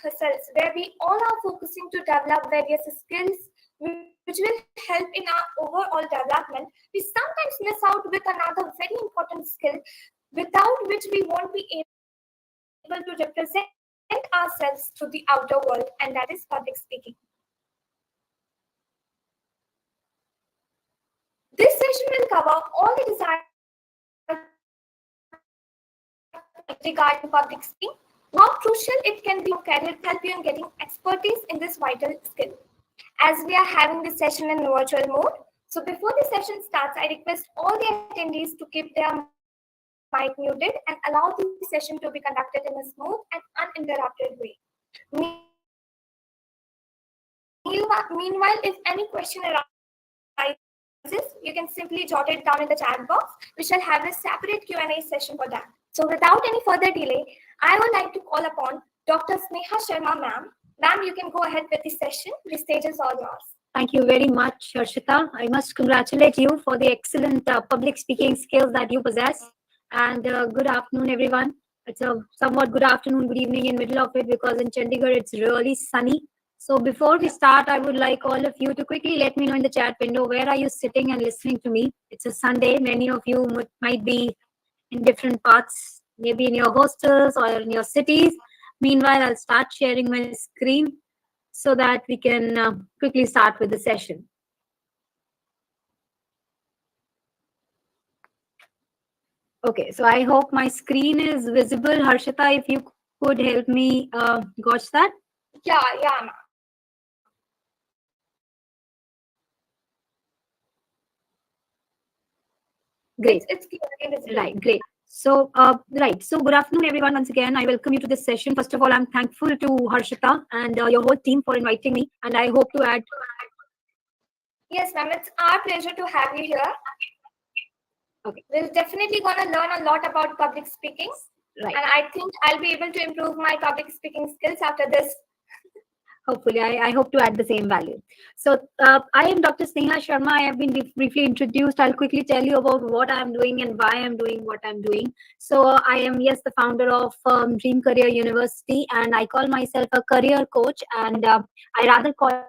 herself, where we all are focusing to develop various skills which will help in our overall development, we sometimes miss out with another very important skill without which we won't be able to represent ourselves to the outer world, and that is public speaking. This session will cover all the desired regarding public speaking, how crucial it can be to help you in getting expertise in this vital skill. As we are having this session in virtual mode, so before the session starts, I request all the attendees to keep their mic muted and allow the session to be conducted in a smooth and uninterrupted way. Meanwhile, if any question arises, you can simply jot it down in the chat box. We shall have a separate Q&A session for that. So without any further delay, I would like to call upon Dr. Sneha Sharma, ma'am. Ma'am, you can go ahead with the session. The stage is all yours. Thank you very much, Harshita. I must congratulate you for the excellent public speaking skills that you possess. And good afternoon, everyone. It's a somewhat good afternoon, good evening in middle of it, because in Chandigarh, it's really sunny. So before we start, I would like all of you to quickly let me know in the chat window, where are you sitting and listening to me? It's a Sunday. Many of you might be in different parts, maybe in your hostels or in your cities. Meanwhile, I'll start sharing my screen so that we can quickly start with the session. Okay, so I hope my screen is visible. Harshita, if you could help me gauge that. Yeah, ma'am. Great. It's clear. Right, great. So, So good afternoon, everyone. Once again, I welcome you to this session. First of all, I'm thankful to Harshita and your whole team for inviting me, and I hope to add. Yes, ma'am. It's our pleasure to have you here. Okay. We're definitely going to learn a lot about public speaking. Right. And I think I'll be able to improve my public speaking skills after this. Hopefully, I hope to add the same value. So I am Dr. Sneha Sharma. I have been briefly introduced. I'll quickly tell you about what I'm doing and why I'm doing what I'm doing. So I am, yes, the founder of Dream Career University, and I call myself a career coach. And I rather call it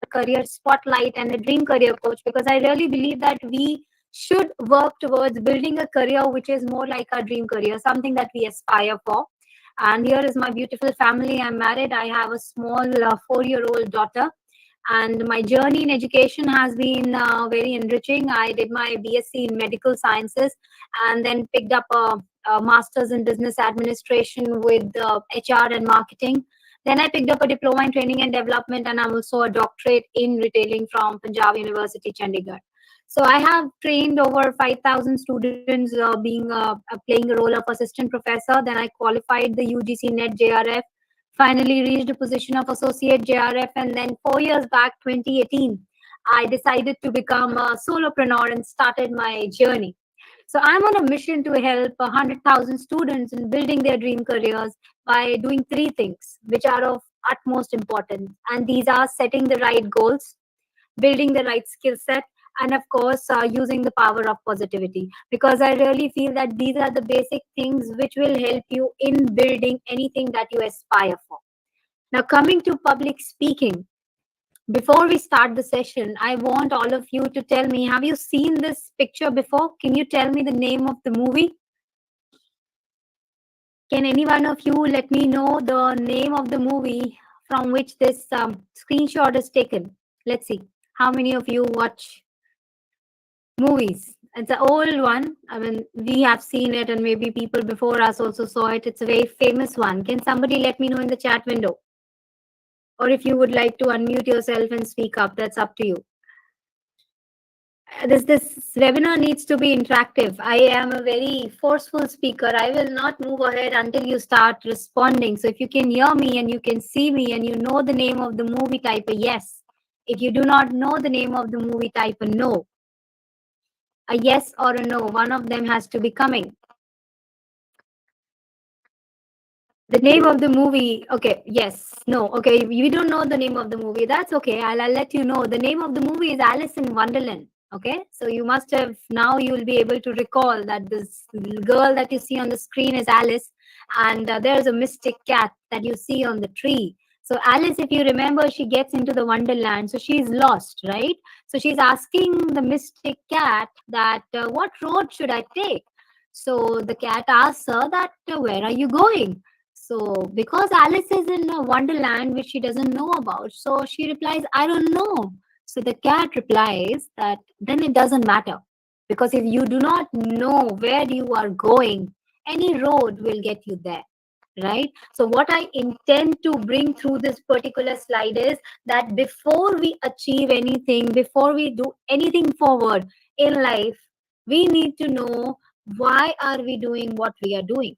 a career spotlight and a dream career coach, because I really believe that we should work towards building a career which is more like our dream career, something that we aspire for. And here is my beautiful family. I'm married. I have a small 4-year-old daughter. And my journey in education has been very enriching. I did my BSc in medical sciences and then picked up a master's in business administration with HR and marketing. Then I picked up a diploma in training and development, and I'm also a doctorate in retailing from Punjab University, Chandigarh. So I have trained over 5,000 students, playing the role of assistant professor. Then I qualified the UGC NET JRF, finally reached a position of associate JRF. And then 4 years back, 2018, I decided to become a solopreneur and started my journey. So I'm on a mission to help 100,000 students in building their dream careers by doing 3 things, which are of utmost importance. And these are setting the right goals, building the right skill set, and of course using the power of positivity, because I really feel that these are the basic things which will help you in building anything that you aspire for. Now, coming to public speaking, before we start the session, I want all of you to tell me, have you seen this picture before? Can you tell me the name of the movie? Can any one of you let me know the name of the movie from which this screenshot is taken? Let's see. How many of you watch movies? It's an old one. I mean, we have seen it, and maybe people before us also saw it. It's a very famous one. Can somebody let me know in the chat window? Or if you would like to unmute yourself and speak up, that's up to you. This webinar needs to be interactive. I am a very forceful speaker. I will not move ahead until you start responding. So if you can hear me and you can see me and you know the name of the movie, type a yes. If you do not know the name of the movie, type a no. A yes or a no, one of them has to be coming. The name of the movie, okay, yes, no, okay, you don't know the name of the movie, that's okay, I'll let you know. The name of the movie is Alice in Wonderland, okay? So you must have, now you will be able to recall that this girl that you see on the screen is Alice, and there's a mystic cat that you see on the tree. So Alice, if you remember, she gets into the wonderland, so she's lost, right? So she's asking the mystic cat that what road should I take. So the cat asks her that where are you going. So because Alice is in a wonderland which she doesn't know about, so she replies, I don't know. So the cat replies that then it doesn't matter, because if you do not know where you are going, any road will get you there, right? So what I intend to bring through this particular slide is that before we achieve anything, before we do anything forward in life, we need to know why are we doing what we are doing.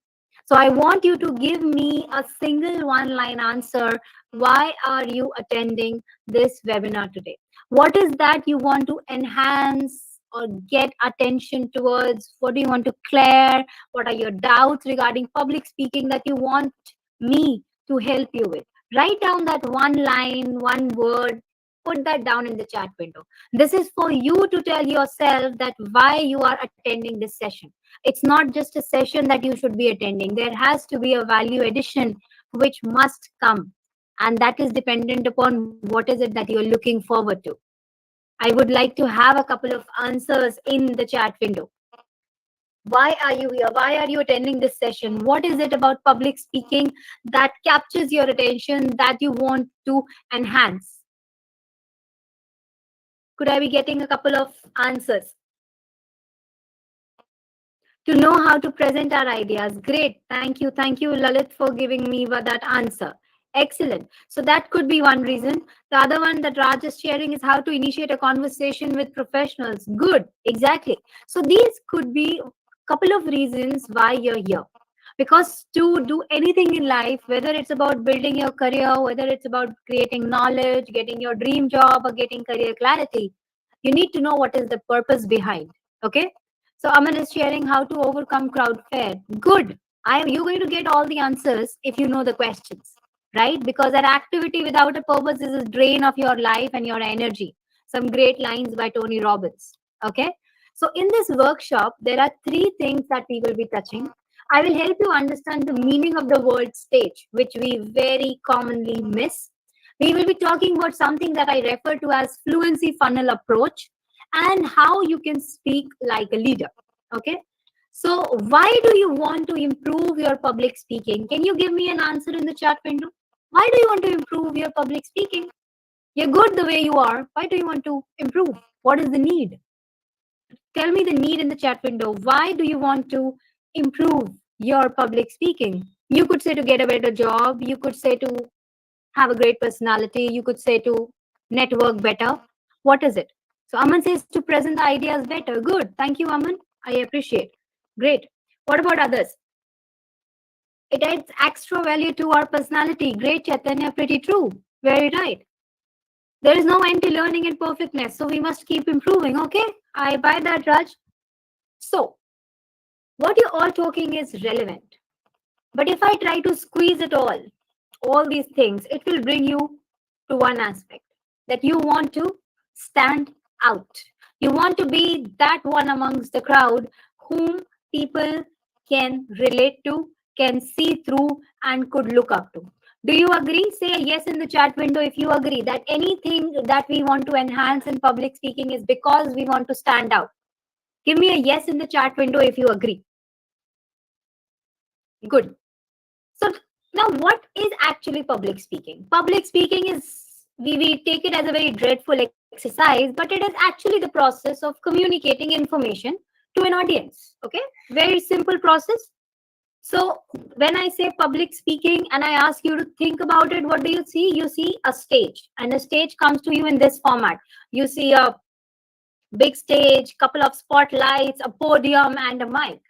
So I want you to give me a single one line answer. Why are you attending this webinar today? What is that you want to enhance or get attention towards? What do you want to clear? What are your doubts regarding public speaking that you want me to help you with? Write down that one line, one word, put that down in the chat window. This is for you to tell yourself that why you are attending this session. It's not just a session that you should be attending. There has to be a value addition which must come. And that is dependent upon what is it that you're looking forward to. I would like to have a couple of answers in the chat window. Why are you here? Why are you attending this session? What is it about public speaking that captures your attention that you want to enhance? Could I be getting a couple of answers? To know how to present our ideas. Great. Thank you. Thank you, Lalit, for giving me that answer. Excellent. So that could be one reason. The other one that Raj is sharing is how to initiate a conversation with professionals. Good. Exactly. So these could be a couple of reasons why you're here. Because to do anything in life, whether it's about building your career, whether it's about creating knowledge, getting your dream job, or getting career clarity, you need to know what is the purpose behind. Okay. So Aman is sharing how to overcome crowd fear. Good. You're going to get all the answers if you know the questions, right? Because an activity without a purpose is a drain of your life and your energy. Some great lines by Tony Robbins. Okay. So in this workshop, there are three things that we will be touching. I will help you understand the meaning of the word stage, which we very commonly miss. We will be talking about something that I refer to as fluency funnel approach and how you can speak like a leader. Okay. So, why do you want to improve your public speaking? Can you give me an answer in the chat window? Why do you want to improve your public speaking? You're good the way you are. Why do you want to improve? What is the need? Tell me the need in the chat window. Why do you want to improve your public speaking? You could say to get a better job. You could say to have a great personality. You could say to network better. What is it? So Aman says to present the ideas better. Good. Thank you, Aman. I appreciate. Great. What about others? It adds extra value to our personality. Great, Chaitanya. Pretty true. Very right. There is no end to learning and perfectness, so we must keep improving. Okay, I buy that, Raj. So, what you're all talking is relevant. But if I try to squeeze it all these things, it will bring you to one aspect that you want to stand out. You want to be that one amongst the crowd whom people can relate to, can see through, and could look up to. Do you agree? Say a yes in the chat window if you agree that anything that we want to enhance in public speaking is because we want to stand out. Give me a yes in the chat window if you agree. Good. So now what is actually public speaking? Public speaking is, we take it as a very dreadful exercise, but it is actually the process of communicating information to an audience. Okay, very simple process. So when I say public speaking and I ask you to think about it, what do you see? You see a stage, and a stage comes to you in this format. You see a big stage, couple of spotlights, a podium, and a mic.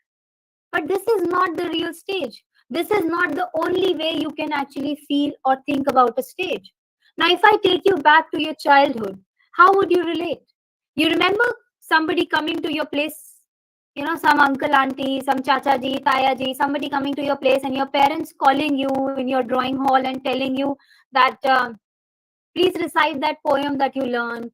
But this is not the real stage. This is not the only way you can actually feel or think about a stage. Now, if I take you back to your childhood, how would you relate? You remember somebody coming to your place, some uncle, auntie, some chacha ji, taya ji, somebody coming to your place and your parents calling you in your drawing hall and telling you that please recite that poem that you learned.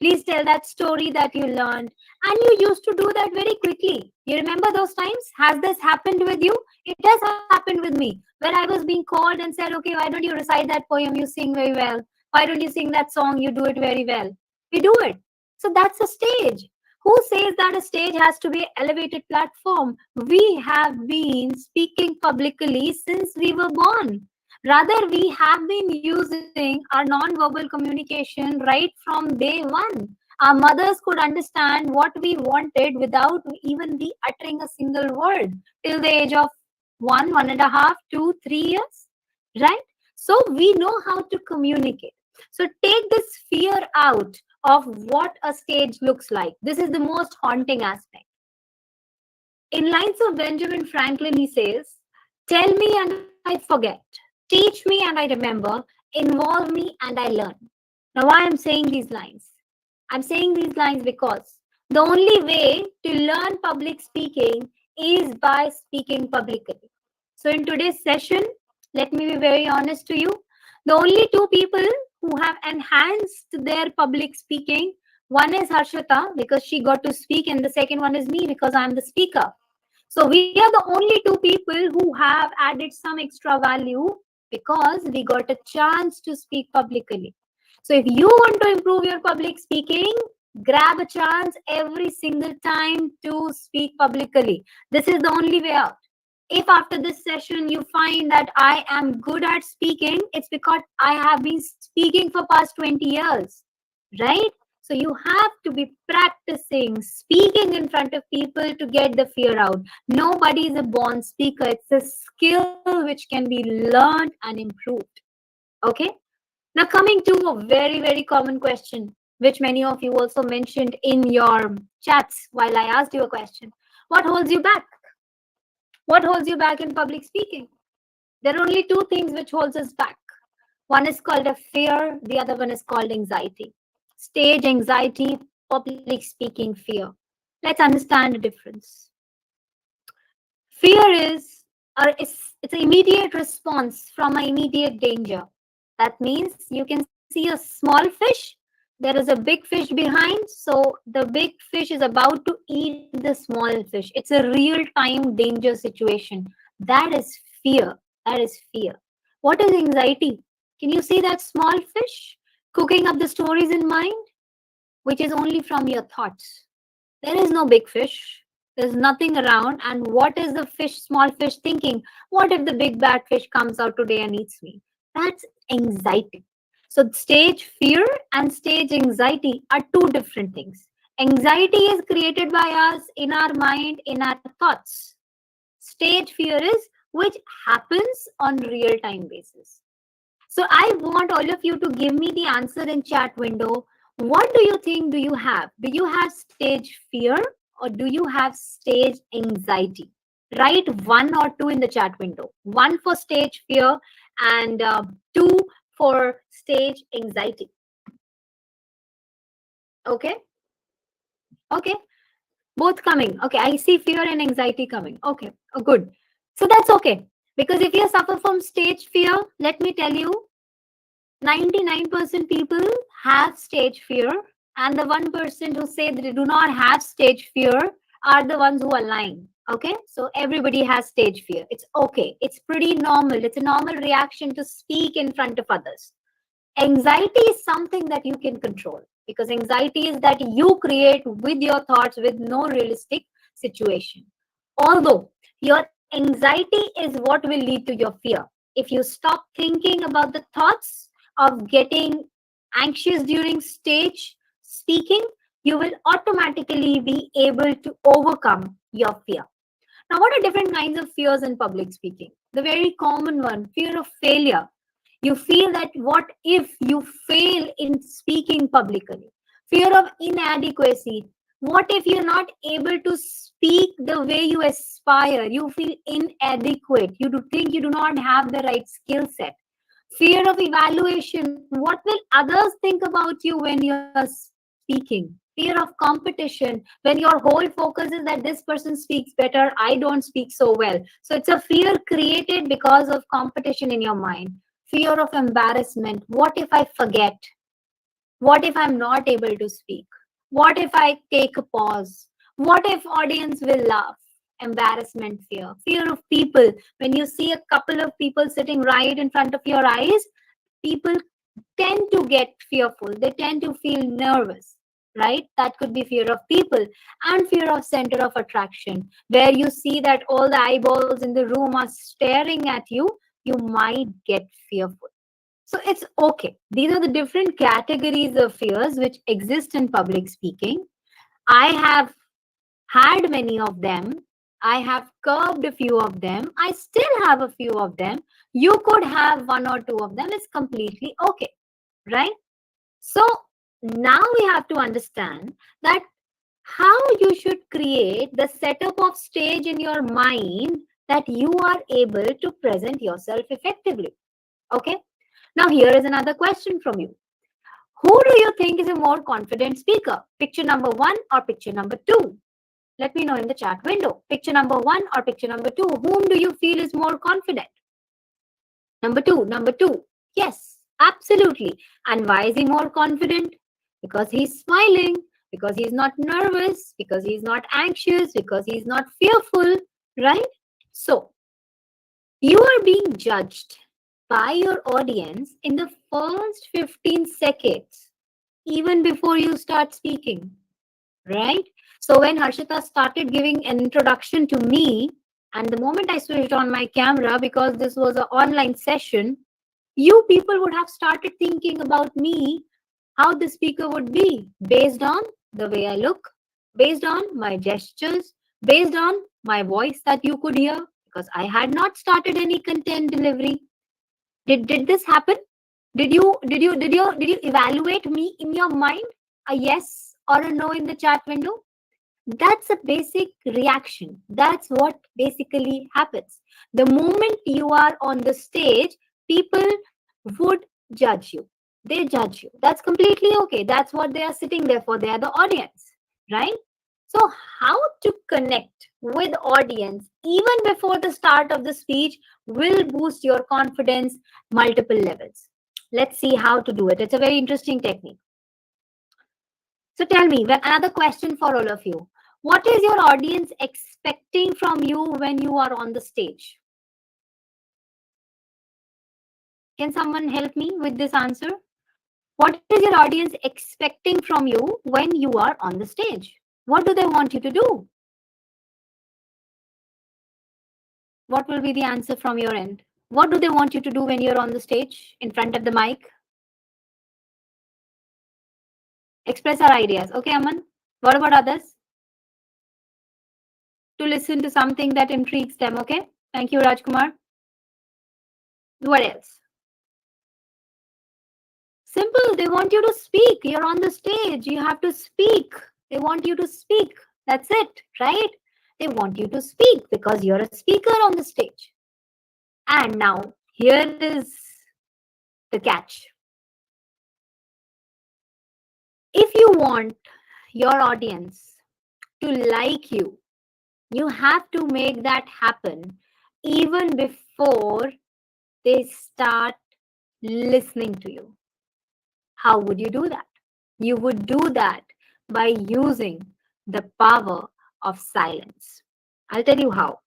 Please tell that story that you learned. And you used to do that very quickly. You remember those times? Has this happened with you? It has happened with me. Where I was being called and said, okay, why don't you recite that poem? You sing very well. Why don't you sing that song? You do it very well. We do it. So that's a stage. Who says that a stage has to be an elevated platform? We have been speaking publicly since we were born. Rather, we have been using our non-verbal communication right from day one. Our mothers could understand what we wanted without even we uttering a single word till the age of 1.5, 2, 3 years, right? So we know how to communicate. So take this fear out of what a stage looks like. This is the most haunting aspect. In lines of Benjamin Franklin, he says, tell me and I forget, teach me and I remember, involve me and I learn. Now, why I'm saying these lines? I'm saying these lines because the only way to learn public speaking is by speaking publicly. So, in today's session, let me be very honest to you. The only two people who have enhanced their public speaking, one is Harshita because she got to speak, and the second one is me because I'm the speaker. So we are the only two people who have added some extra value because we got a chance to speak publicly. So if you want to improve your public speaking, grab a chance every single time to speak publicly. This is the only way out. If after this session you find that I am good at speaking, it's because I have been speaking for past 20 years, right? So you have to be practicing speaking in front of people to get the fear out. Nobody is a born speaker. It's a skill which can be learned and improved. Okay. Now coming to a very, very common question, which many of you also mentioned in your chats while I asked you a question. What holds you back? What holds you back in public speaking? There are only two things which holds us back. One is called a fear, the other one is called anxiety. Stage anxiety, public speaking fear. Let's understand the difference. Fear is it's an immediate response from an immediate danger. That means you can see a small fish, there is a big fish behind, so the big fish is about to eat the small fish. It's a real time danger situation. That is fear. That is fear. What is anxiety? Can you see that small fish cooking up the stories in mind, which is only from your thoughts? There is no big fish. There's nothing around. And what is the fish, small fish, thinking? What if the big bad fish comes out today and eats me? That's anxiety. So, stage fear and stage anxiety are two different things. Anxiety is created by us in our mind, in our thoughts. Stage fear is which happens on real time basis. So I want all of you to give me the answer in chat window. What do you think do you have? Do you have stage fear or do you have stage anxiety? Write one or two in the chat window. One for stage fear and two for stage anxiety. Okay? Okay. Both coming. Okay. I see fear and anxiety coming. Okay. Oh, good. So that's okay. Because if you suffer from stage fear, let me tell you, 99% people have stage fear, and the 1% who say they do not have stage fear are the ones who are lying. Okay, so everybody has stage fear. It's okay, it's pretty normal. It's a normal reaction to speak in front of others. Anxiety is something that you can control because anxiety is that you create with your thoughts with no realistic situation. Although your anxiety is what will lead to your fear. If you stop thinking about the thoughts of getting anxious during stage speaking, you will automatically be able to overcome your fear. Now, what are different kinds of fears in public speaking? The very common one, fear of failure. You feel that what if you fail in speaking publicly? Fear of inadequacy. What if you're not able to speak the way you aspire? You feel inadequate. You do think you do not have the right skill set. Fear of evaluation. What will others think about you when you're speaking? Fear of competition. When your whole focus is that this person speaks better, I don't speak so well. So it's a fear created because of competition in your mind. Fear of embarrassment. What if I forget? What if I'm not able to speak? What if I take a pause? What if audience will laugh? Embarrassment, fear of people. When you see a couple of people sitting right in front of your eyes, people tend to get fearful. They tend to feel nervous, right? That could be fear of people and fear of center of attraction, where you see that all the eyeballs in the room are staring at you. You might get fearful. So it's okay. These are the different categories of fears which exist in public speaking. I have had many of them. I have curbed a few of them. I still have a few of them. You could have one or two of them. It's completely okay, right? So now we have to understand that how you should create the setup of stage in your mind that you are able to present yourself effectively. Okay. Now here is another question from you. Who do you think is a more confident speaker? Picture number one or picture number two? Let me know in the chat window. Picture number one or picture number two? Whom do you feel is more confident? Number two, number two. Yes, absolutely. And why is he more confident? Because he's smiling, because he's not nervous, because he's not anxious, because he's not fearful, right? So, you are being judged by your audience in the first 15 seconds, even before you start speaking, right? So when Harshita started giving an introduction to me, and the moment I switched on my camera, because this was an online session, you people would have started thinking about me, how the speaker would be, based on the way I look, based on my gestures, based on my voice that you could hear, because I had not started any content delivery. Did this happen? Did you evaluate me in your mind? A yes or a no in the chat window? That's a basic reaction. That's what basically happens. The moment you are on the stage, people would judge you. They judge you. That's completely okay. That's what they are sitting there for. They are the audience, right? So, how to connect with audience even before the start of the speech will boost your confidence multiple levels. Let's see how to do it. It's a very interesting technique. So tell me, another question for all of you. What is your audience expecting from you when you are on the stage? Can someone help me with this answer? What is your audience expecting from you when you are on the stage? What do they want you to do? What will be the answer from your end? What do they want you to do when you're on the stage in front of the mic? Express our ideas. Okay, Aman? What about others? To listen to something that intrigues them. Okay? Thank you, Rajkumar. What else? Simple. They want you to speak. You're on the stage. You have to speak. They want you to speak. That's it, right? They want you to speak because you're a speaker on the stage. And now, here is the catch. If you want your audience to like you have to make that happen even before they start listening to you. How would you do that? You would do that by using the power of silence. I'll tell you how.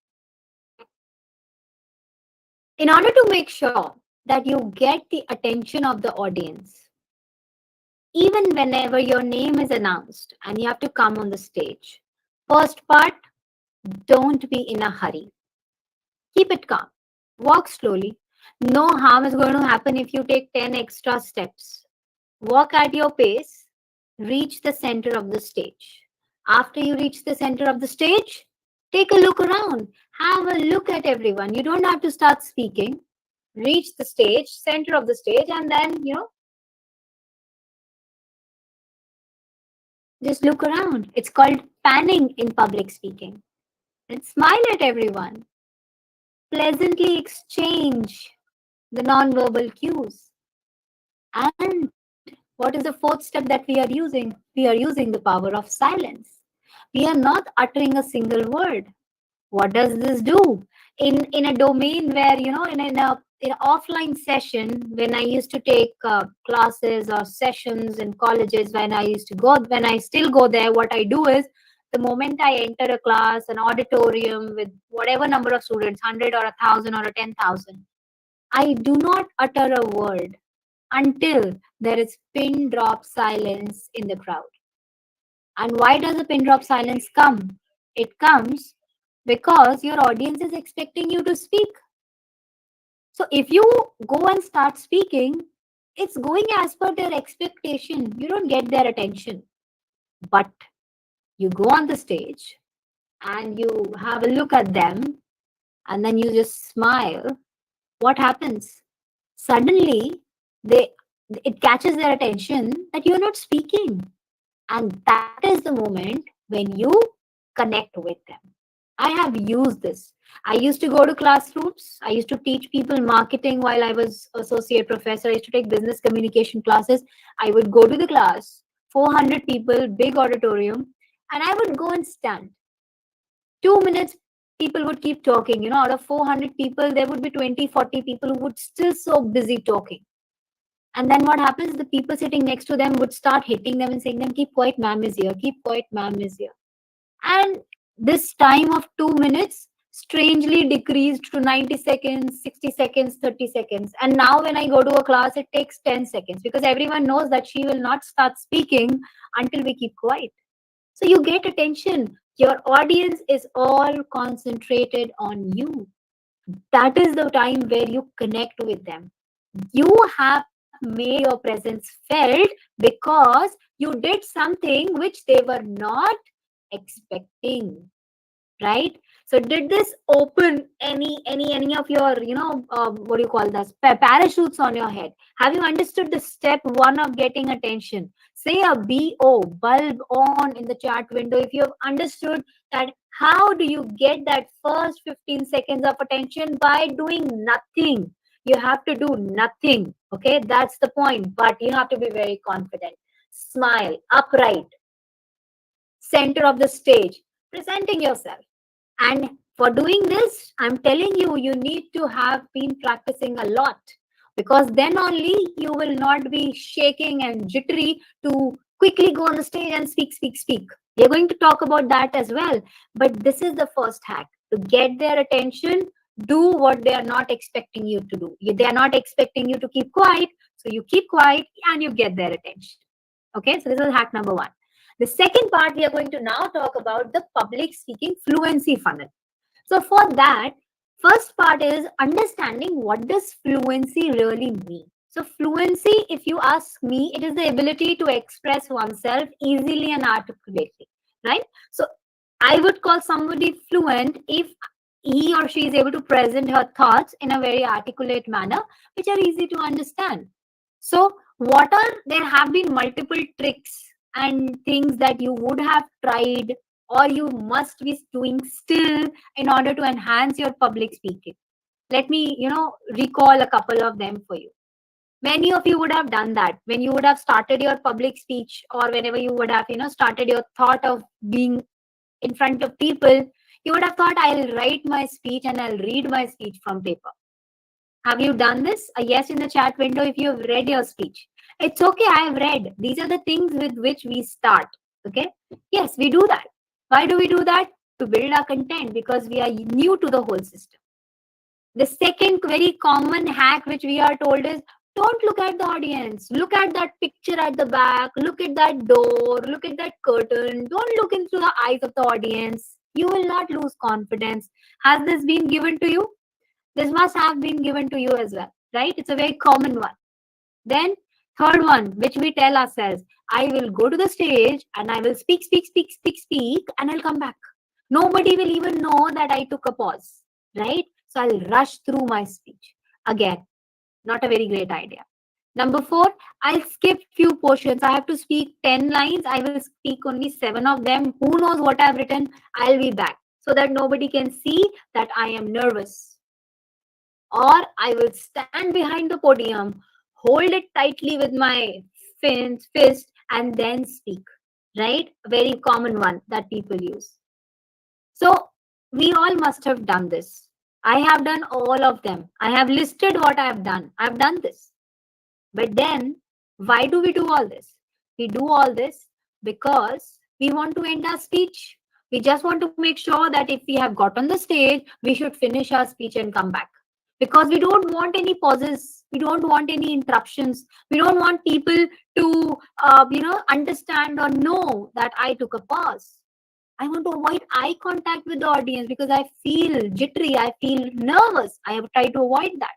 In order to make sure that you get the attention of the audience, even whenever your name is announced and you have to come on the stage, first part, don't be in a hurry. Keep it calm. Walk slowly. No harm is going to happen if you take 10 extra steps. Walk at your pace. Reach the center of the stage. After you reach the center of the stage, take a look around. Have a look at everyone. You don't have to start speaking. Reach the stage, center of the stage, and then, just look around. It's called panning in public speaking. And smile at everyone. Pleasantly exchange the non-verbal cues. And what is the fourth step that we are using? We are using the power of silence. We are not uttering a single word. What does this do? In a domain where, in a in offline session, when I used to take classes or sessions in colleges, when I still go there, what I do is the moment I enter a class, an auditorium with whatever number of students, 100 or 1,000 or a 10,000, I do not utter a word until there is pin drop silence in the crowd. And why does a pin drop silence come? It comes because your audience is expecting you to speak. So if you go and start speaking, it's going as per their expectation. You don't get their attention. But you go on the stage and you have a look at them and then you just smile. What happens? Suddenly, they it catches their attention that you're not speaking. And that is the moment when you connect with them. I have used this. I used to go to classrooms. I used to teach people marketing while I was associate professor. I used to take business communication classes. I would go to the class, 400 people, big auditorium, and I would go and stand. 2 minutes, people would keep talking. Out of 400 people, there would be 20, 40 people who would still so busy talking. And then what happens? The people sitting next to them would start hitting them and saying them, keep quiet, ma'am is here, keep quiet, ma'am is here. And this time of 2 minutes strangely decreased to 90 seconds, 60 seconds, 30 seconds. And now when I go to a class, it takes 10 seconds because everyone knows that she will not start speaking until we keep quiet. So you get attention. Your audience is all concentrated on you. That is the time where you connect with them. You have made your presence felt because you did something which they were not expecting, right? So did this open any of your what do you call this, parachutes on your head? Have you understood the step one of getting attention? Say a bo, bulb on, in the chat window. If you have understood that, how do you get that first 15 seconds of attention? By doing nothing. You have to do nothing. Okay, that's the point. But you have to be very confident. Smile, upright, center of the stage, presenting yourself. And for doing this, I'm telling you, you need to have been practicing a lot, because then only you will not be shaking and jittery to quickly go on the stage and speak, speak, speak. We are going to talk about that as well. But this is the first hack to get their attention. Do what they are not expecting you to do. They are not expecting you to keep quiet. So you keep quiet and you get their attention. Okay, so this is hack number one. The second part, we are going to now talk about the public speaking fluency funnel. So for that, first part is understanding what does fluency really mean. So fluency, if you ask me, it is the ability to express oneself easily and articulately, right? So I would call somebody fluent if he or she is able to present her thoughts in a very articulate manner, which are easy to understand. So there have been multiple tricks and things that you would have tried or you must be doing still in order to enhance your public speaking. Let me, recall a couple of them for you. Many of you would have done that when you would have started your public speech, or whenever you would have, started your thought of being in front of people. You would have thought, I'll write my speech and I'll read my speech from paper. Have you done this? A yes in the chat window if you have read your speech. It's okay, I have read. These are the things with which we start. Okay? Yes, we do that. Why do we do that? To build our content, because we are new to the whole system. The second very common hack which we are told is, don't look at the audience. Look at that picture at the back. Look at that door. Look at that curtain. Don't look into the eyes of the audience. You will not lose confidence. Has this been given to you? This must have been given to you as well, right? It's a very common one. Then third one, which we tell ourselves, I will go to the stage and I will speak, speak, speak, speak, speak, and I'll come back. Nobody will even know that I took a pause, right? So I'll rush through my speech. Again, not a very great idea. Number four, I'll skip few portions. I have to speak 10 lines. I will speak only 7 of them. Who knows what I've written? I'll be back so that nobody can see that I am nervous. Or I will stand behind the podium, hold it tightly with my fist, and then speak, right? A very common one that people use. So we all must have done this. I have done all of them. I have listed what I have done. I've done this. But then, why do we do all this? We do all this because we want to end our speech. We just want to make sure that if we have got on the stage, we should finish our speech and come back. Because we don't want any pauses. We don't want any interruptions. We don't want people to, understand or know that I took a pause. I want to avoid eye contact with the audience because I feel jittery. I feel nervous. I have tried to avoid that.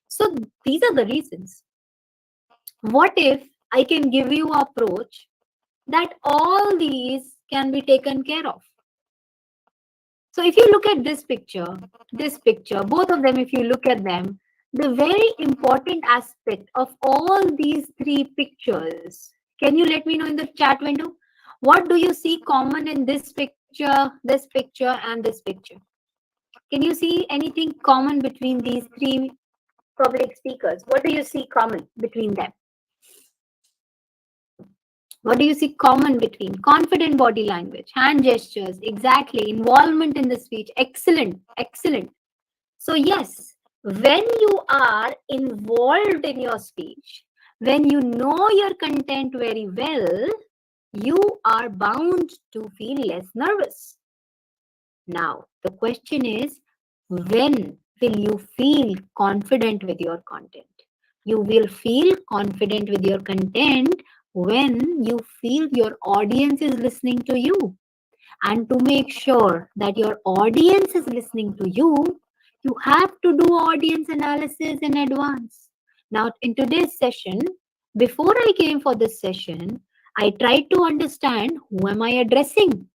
So these are the reasons. What if I can give you an approach that all these can be taken care of? So if you look at this picture, both of them, if you look at them, the very important aspect of all these three pictures, can you let me know in the chat window? What do you see common in this picture, and this picture? Can you see anything common between these three public speakers? What do you see common between them? What do you see common between confident body language, hand gestures, exactly, involvement in the speech? Excellent, excellent. So, yes, when you are involved in your speech, when you know your content very well, you are bound to feel less nervous. Now, the question is, when will you feel confident with your content? You will feel confident with your content when you feel your audience is listening to you. And to make sure that your audience is listening to you have to do audience analysis in advance. Now, in today's session, before I came for this session, I tried to understand who am I addressing?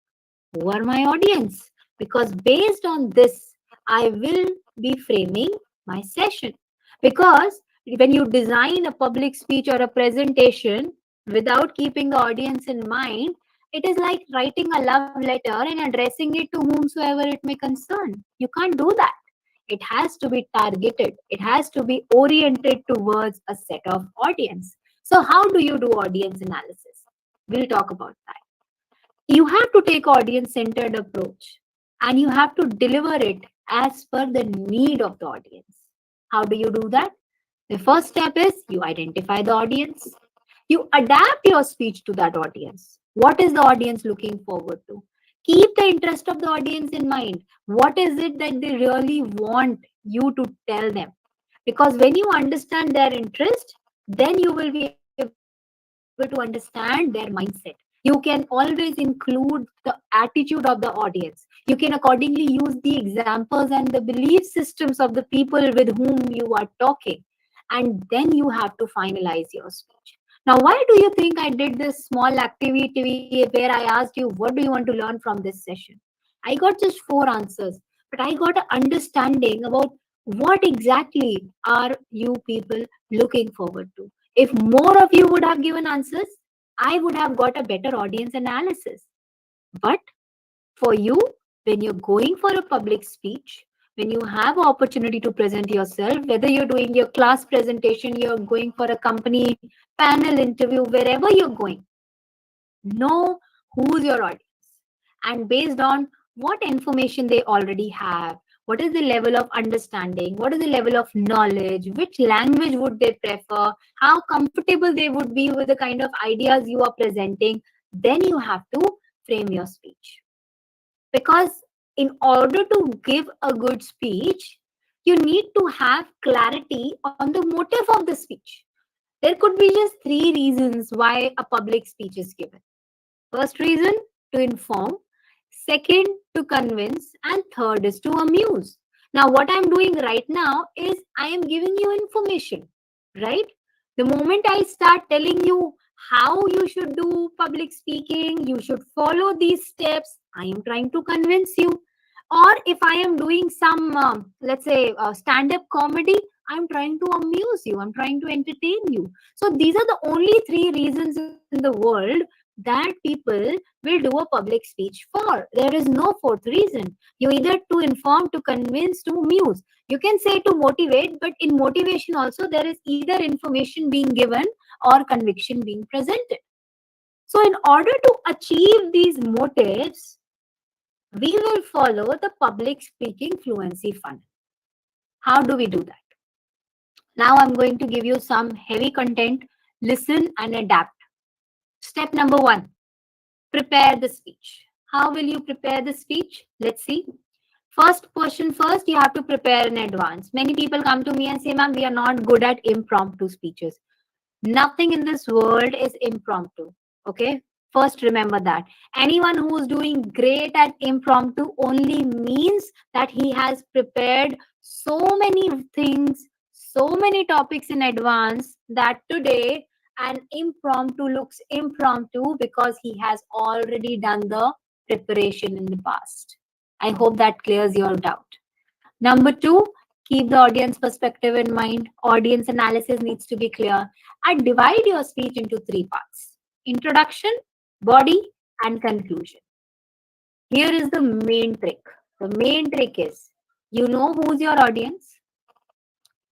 Who are my audience? Because based on this, I will be framing my session. Because when you design a public speech or a presentation without keeping the audience in mind, it is like writing a love letter and addressing it to whomsoever it may concern. You can't do that. It has to be targeted. It has to be oriented towards a set of audience. So how do you do audience analysis? We'll talk about that. You have to take audience centered approach and you have to deliver it as per the need of the audience. How do you do that? The first step is you identify the audience. You adapt your speech to that audience. What is the audience looking forward to? Keep the interest of the audience in mind. What is it that they really want you to tell them? Because when you understand their interest, then you will be able to understand their mindset. You can always include the attitude of the audience. You can accordingly use the examples and the belief systems of the people with whom you are talking. And then you have to finalize your speech. Now, why do you think I did this small activity where I asked you, what do you want to learn from this session? I got just 4 answers, but I got an understanding about what exactly are you people looking forward to. If more of you would have given answers, I would have got a better audience analysis. But for you, when you're going for a public speech, when you have an opportunity to present yourself, whether you're doing your class presentation, you're going for a company panel interview, wherever you're going, know who's your audience. And based on what information they already have, what is the level of understanding, what is the level of knowledge, which language would they prefer, how comfortable they would be with the kind of ideas you are presenting, then you have to frame your speech. Because in order to give a good speech, you need to have clarity on the motive of the speech. There could be just 3 reasons why a public speech is given. First reason, to inform. Second, to convince. And third is to amuse. Now, what I'm doing right now is I am giving you information, right? The moment I start telling you how you should do public speaking, you should follow these steps, I am trying to convince you. Or if I am doing some, let's say, stand up comedy, I'm trying to amuse you, I'm trying to entertain you. So these are the only 3 reasons in the world that people will do a public speech for. There is no fourth reason. You either to inform, to convince, to amuse. You can say to motivate, but in motivation also there is either information being given or conviction being presented. So in order to achieve these motives, we will follow the public speaking fluency funnel. How do we do that? Now I'm going to give you some heavy content. Listen and adapt. Step number one, prepare the speech. How will you prepare the speech? Let's see. First question first, you have to prepare in advance. Many people come to me and say, ma'am, we are not good at impromptu speeches. Nothing in this world is impromptu. Okay. First, remember that. Anyone who is doing great at impromptu only means that he has prepared so many things, so many topics in advance that today an impromptu looks impromptu because he has already done the preparation in the past. I hope that clears your doubt. Number two, keep the audience perspective in mind. Audience analysis needs to be clear. And divide your speech into three parts: introduction, body, and conclusion. Here is the main trick. The main trick is you know who's your audience.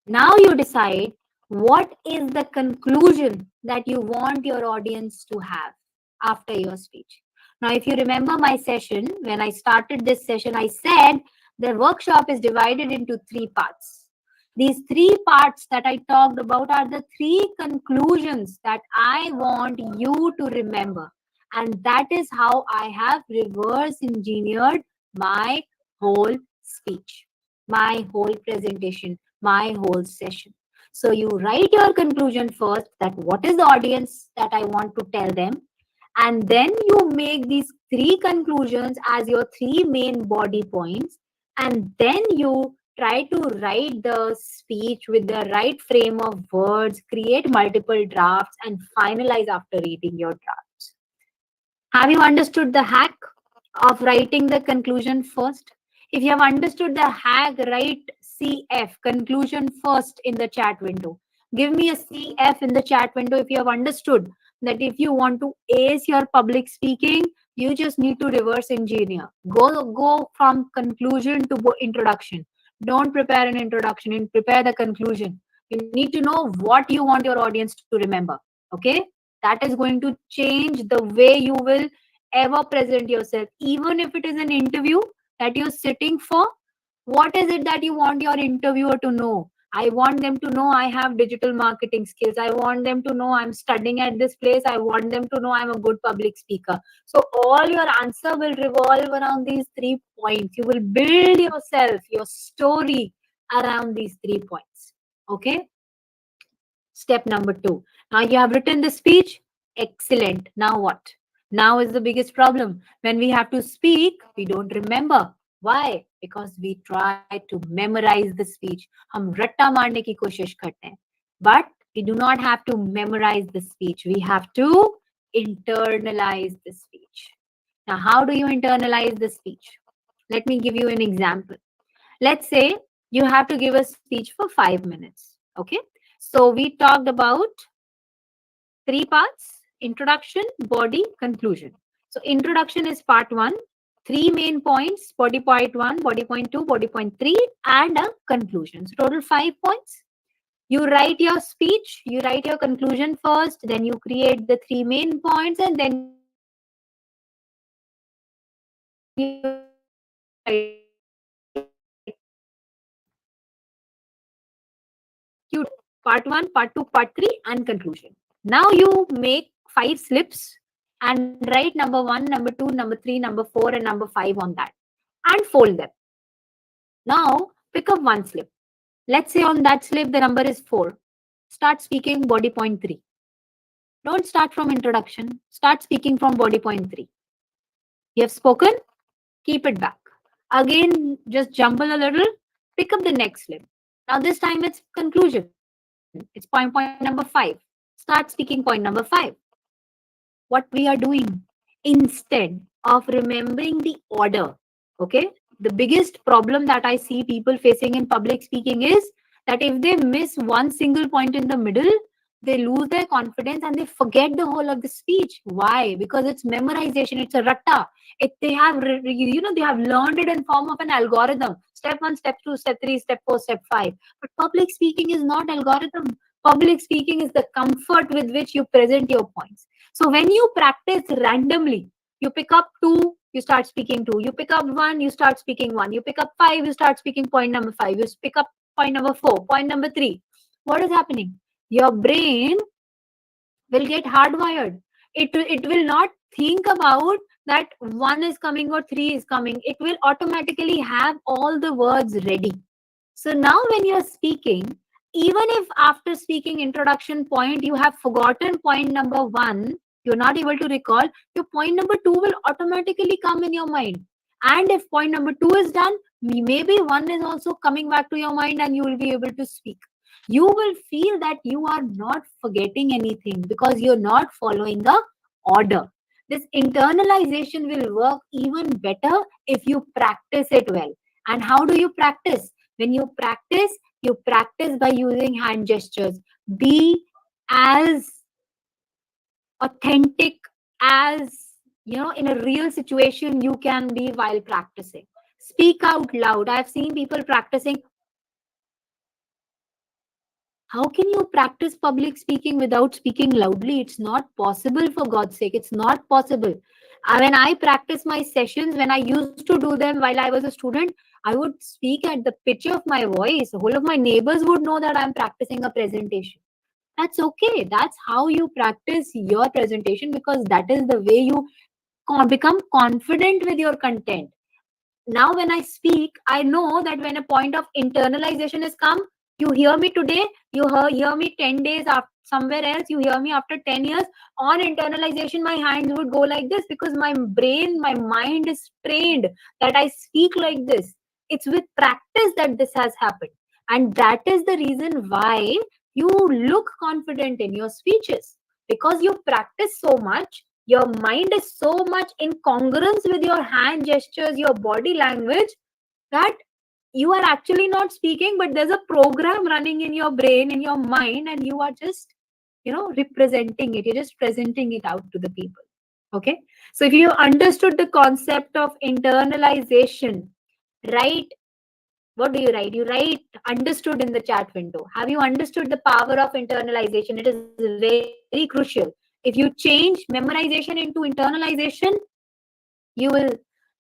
Now you decide what is the conclusion that you want your audience to have after your speech. Now, if you remember my session, when I started this session, I said the workshop is divided into three parts. These three parts that I talked about are the three conclusions that I want you to remember. And that is how I have reverse engineered my whole speech, my whole presentation, my whole session. So you write your conclusion first, that what is the audience that I want to tell them, and then you make these three conclusions as your three main body points, and then you try to write the speech with the right frame of words, create multiple drafts, and finalize after reading your drafts. Have you understood the hack of writing the conclusion first? If you have understood the hack, write CF, conclusion first, in the chat window. Give me a CF in the chat window if you have understood that if you want to ace your public speaking, you just need to reverse engineer. Go from conclusion to introduction. Don't prepare an introduction and prepare the conclusion. You need to know what you want your audience to remember. Okay? That is going to change the way you will ever present yourself. Even if it is an interview that you're sitting for, what is it that you want your interviewer to know? I want them to know I have digital marketing skills. I want them to know I'm studying at this place. I want them to know I'm a good public speaker. So all your answer will revolve around these 3 points. You will build yourself, your story around these 3 points. Okay. Step number two. Now you have written the speech. Excellent. Now what? Now is the biggest problem. When we have to speak, we don't remember. Why? Because we try to memorize the speech. हम रट्टा मारने की कोशिश करते हैं. But we do not have to memorize the speech. We have to internalize the speech. Now, how do you internalize the speech? Let me give you an example. Let's say you have to give a speech for 5 minutes. Okay. So we talked about three parts: introduction, body, conclusion. So introduction is part one, three main points: body point one, body point two, body point three, and a conclusion. So total 5 points. You write your speech, you write your conclusion first, then you create the three main points, and then you write your body. You part one, part two, part three, and conclusion. Now you make 5 slips and write number one, number two, number three, number four, and number five on that, and fold them. Now pick up one slip. Let's say on that slip the number is 4. Start speaking body point 3. Don't start from introduction. Start speaking from body point 3. You have spoken, keep it back. Again, just jumble a little, pick up the next slip. Now this time it's conclusion. It's point number 5. Start speaking point number 5. What we are doing, instead of remembering the order, okay? The biggest problem that I see people facing in public speaking is that if they miss one single point in the middle, they lose their confidence and they forget the whole of the speech. Why? Because it's memorization, it's a ratta. They have they have learned it in form of an algorithm: step 1, step 2, step 3, step 4, step 5. But public speaking is not algorithm. Public speaking is the comfort with which you present your points. So when you practice randomly, you pick up 2, you start speaking 2. You pick up 1, you start speaking 1. You pick up 5, you start speaking point number 5. You pick up point number 4, point number 3. What is happening? Your brain will get hardwired. It will not think about that 1 is coming or 3 is coming. It will automatically have all the words ready. So now when you're speaking, even if after speaking introduction point, you have forgotten point number 1, you're not able to recall, your point number 2 will automatically come in your mind. And if point number 2 is done, maybe 1 is also coming back to your mind and you will be able to speak. You will feel that you are not forgetting anything because you're not following the order. This internalization will work even better if you practice it well. And how do you practice? When you practice by using hand gestures. Be as authentic as in a real situation you can be while practicing. Speak out loud. I've seen people practicing. How can you practice public speaking without speaking loudly? It's not possible, for God's sake. It's not possible. When I practice my sessions, when I used to do them while I was a student, I would speak at the pitch of my voice. The whole of my neighbors would know that I'm practicing a presentation. That's okay. That's how you practice your presentation, because that is the way you become confident with your content. Now when I speak, I know that when a point of internalization is come, you hear me today, you hear me 10 days after somewhere else, you hear me after 10 years. On internalization, my hands would go like this because my brain, my mind is trained that I speak like this. It's with practice that this has happened. And that is the reason why you look confident in your speeches, because you practice so much. Your mind is so much in congruence with your hand gestures, your body language, that you are actually not speaking, but there's a program running in your brain, in your mind, and you are just, representing it. You're just presenting it out to the people. Okay. So if you understood the concept of internalization, write. What do you write? You write understood in the chat window. Have you understood the power of internalization? It is very crucial. If you change memorization into internalization, you will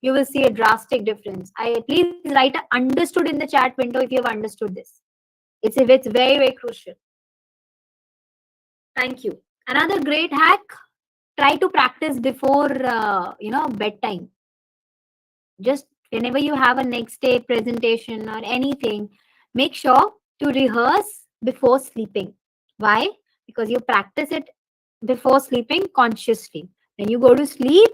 you will see a drastic difference. Please write a understood in the chat window if you have understood this. It's very, very crucial. Thank you. Another great hack: try to practice before bedtime. Just whenever you have a next day presentation or anything, make sure to rehearse before sleeping. Why? Because you practice it before sleeping consciously. When you go to sleep,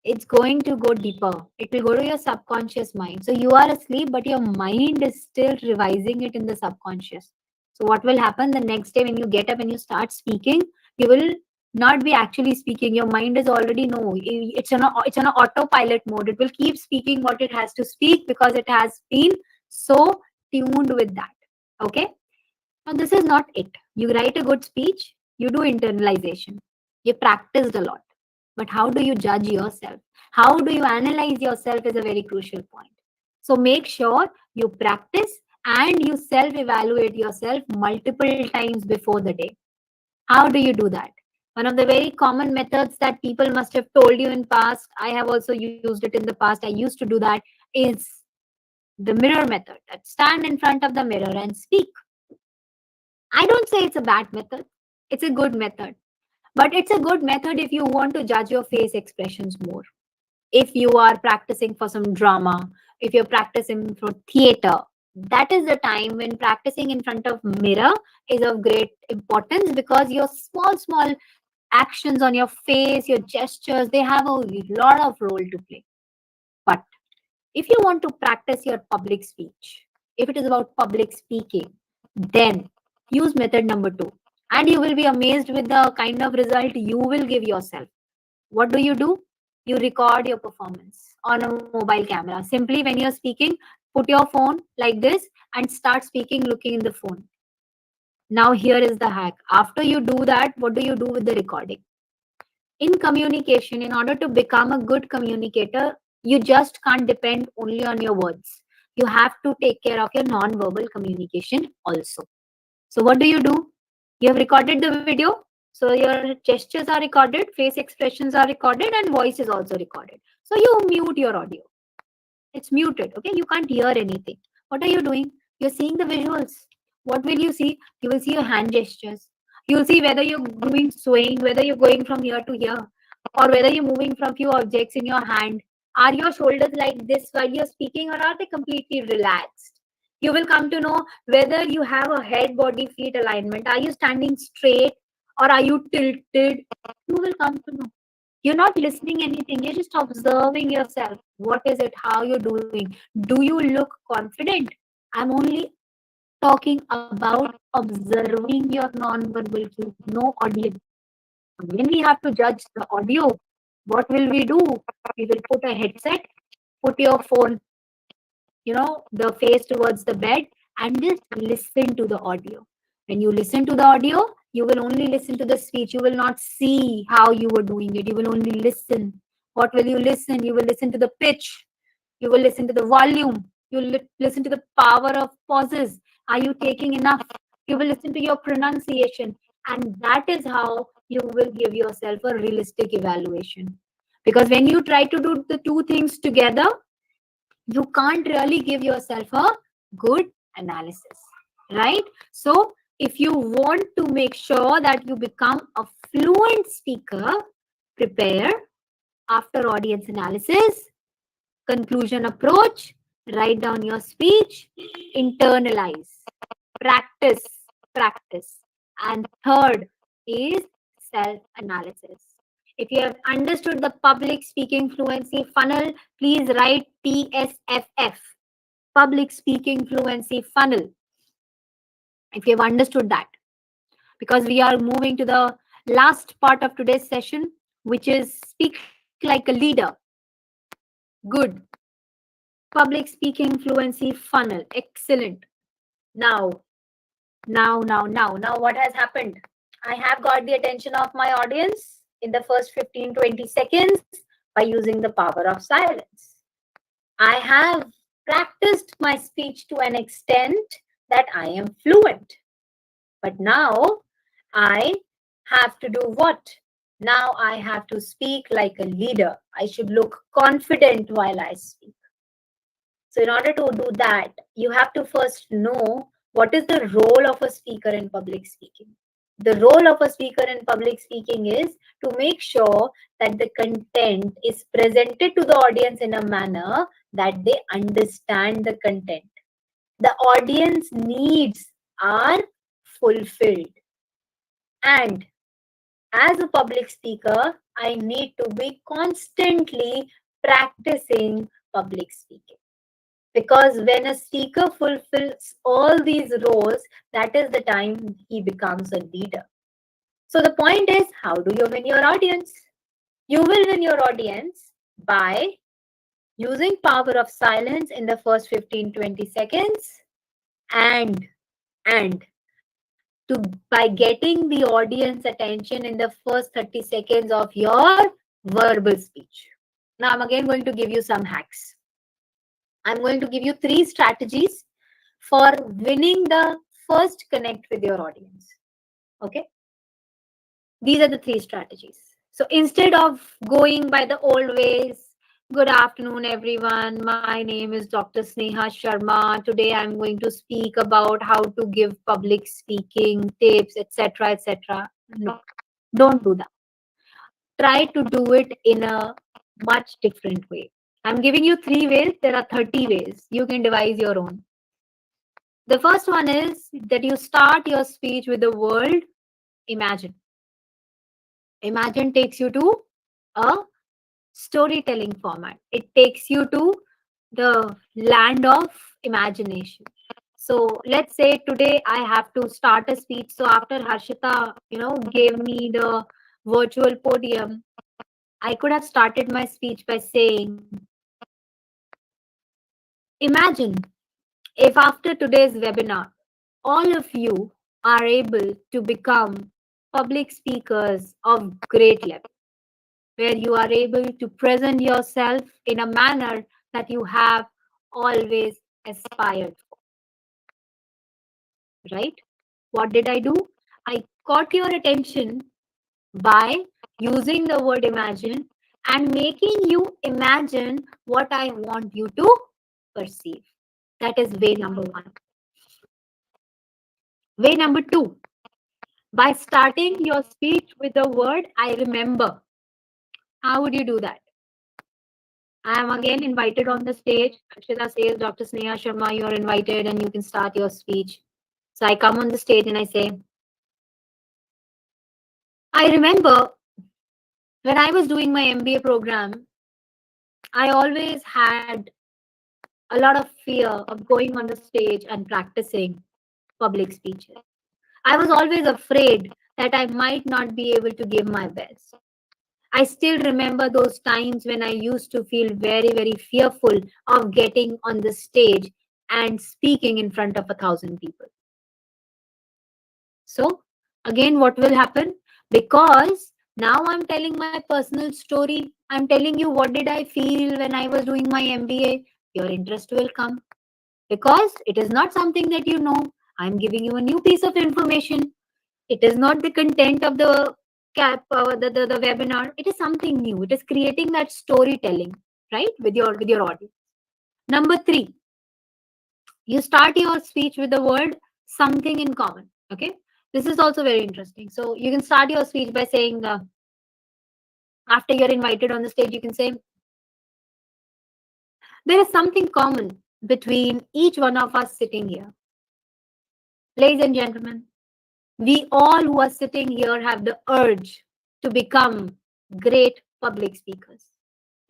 it's going to go deeper. It will go to your subconscious mind. So you are asleep, but your mind is still revising it in the subconscious. So what will happen the next day when you get up and you start speaking, you will not be actually speaking. Your mind is already it's on an autopilot mode. It will keep speaking what it has to speak because it has been so tuned with that. Okay. Now this is not it. You write a good speech, you do internalization. You practiced a lot. But how do you judge yourself? How do you analyze yourself is a very crucial point. So make sure you practice and you self-evaluate yourself multiple times before the day. How do you do that? One of the very common methods that people must have told you in past, I have also used it in the past, I used to do that, is the mirror method. That stand in front of the mirror and speak. I don't say it's a bad method. It's a good method. But it's a good method if you want to judge your face expressions more. If you are practicing for some drama, if you're practicing for theater, that is the time when practicing in front of mirror is of great importance, because your small actions on your face, your gestures, they have a lot of role to play. But if you want to practice your public speech, if it is about public speaking, then use method number 2. And you will be amazed with the kind of result you will give yourself. What do? You record your performance on a mobile camera. Simply when you're speaking, put your phone like this and start speaking looking in the phone. Now here is the hack. After you do that, what do you do with the recording? In communication, in order to become a good communicator, you just can't depend only on your words. You have to take care of your non-verbal communication also. So what do? You have recorded the video. So your gestures are recorded, face expressions are recorded, and voice is also recorded. So you mute your audio. It's muted. Okay. You can't hear anything. What are you doing? You're seeing the visuals. What will you see? You will see your hand gestures. You'll see whether you're doing swaying, whether you're going from here to here, or whether you're moving from few objects in your hand. Are your shoulders like this while you're speaking, or are they completely relaxed? You will come to know whether you have a head, body, feet alignment. Are you standing straight or are you tilted? You will come to know. You're not listening anything. You're just observing yourself. What is it? How you're doing? Do you look confident? I'm only talking about observing your non-verbal cues, no audio. When we have to judge the audio, what will we do? We will put a headset, put your phone, the face towards the bed, and just listen to the audio. When you listen to the audio, you will only listen to the speech. You will not see how you were doing it. You will only listen. What will you listen? You will listen to the pitch. You will listen to the volume. You will listen to the power of pauses. Are you taking enough? You will listen to your pronunciation. And that is how you will give yourself a realistic evaluation. Because when you try to do the two things together, you can't really give yourself a good analysis, right? So, if you want to make sure that you become a fluent speaker, prepare after audience analysis, conclusion approach, write down your speech, internalize, practice, practice. And third is self analysis. If you have understood the public speaking fluency funnel, please write PSFF, public speaking fluency funnel. If you have understood that, because we are moving to the last part of today's session, which is speak like a leader. Good. Public speaking fluency funnel. Excellent. Now, now, what has happened? I have got the attention of my audience in the first 15-20 seconds by using the power of silence. I have practiced my speech to an extent that I am fluent. But now I have to do what? Now I have to speak like a leader. I should look confident while I speak. So in order to do that, you have to first know what is the role of a speaker in public speaking. The role of a speaker in public speaking is to make sure that the content is presented to the audience in a manner that they understand the content. The audience needs are fulfilled. And as a public speaker, I need to be constantly practicing public speaking. Because when a speaker fulfills all these roles, that is the time he becomes a leader. So the point is, how do you win your audience? You will win your audience by using power of silence in the first 15-20 seconds and to by getting the audience attention in the first 30 seconds of your verbal speech. Now I'm again going to give you some hacks. I'm going to give you 3 strategies for winning the first connect with your audience. Okay? These are the 3 strategies. So instead of going by the old ways, good afternoon, everyone. My name is Dr. Sneha Sharma. Today I'm going to speak about how to give public speaking tips, etc., etc. No, don't do that. Try to do it in a much different way. I'm giving you 3 ways. There are 30 ways. You can devise your own. The first one is that you start your speech with the word imagine. Imagine takes you to a storytelling format. It takes you to the land of imagination. So let's say today I have to start a speech. So after Harshita, gave me the virtual podium, I could have started my speech by saying, imagine if after today's webinar, all of you are able to become public speakers of great level, where you are able to present yourself in a manner that you have always aspired for, right? What did I do? I caught your attention by using the word imagine and making you imagine what I want you to perceive. That is way number 1. Way number two, by starting your speech with the word I remember. How would you do that? I am again invited on the stage. Akshita says, Dr. Sneha Sharma, you're invited and you can start your speech. So I come on the stage and I say, I remember when I was doing my MBA program, I always had a lot of fear of going on the stage and practicing public speeches. I was always afraid that I might not be able to give my best. I still remember those times when I used to feel very, very fearful of getting on the stage and speaking in front of 1,000 people. So, again, what will happen? Because now I'm telling my personal story, I'm telling you what did I feel when I was doing my MBA, your interest will come. Because it is not something that you know. I'm giving you a new piece of information. It is not the content of the the webinar. It is something new. It is creating that storytelling, right, with your audience. Number three, you start your speech with the word something in common. Okay, this is also very interesting. So you can start your speech by saying, after you're invited on the stage, you can say, there is something common between each one of us sitting here. Ladies and gentlemen, we all who are sitting here have the urge to become great public speakers.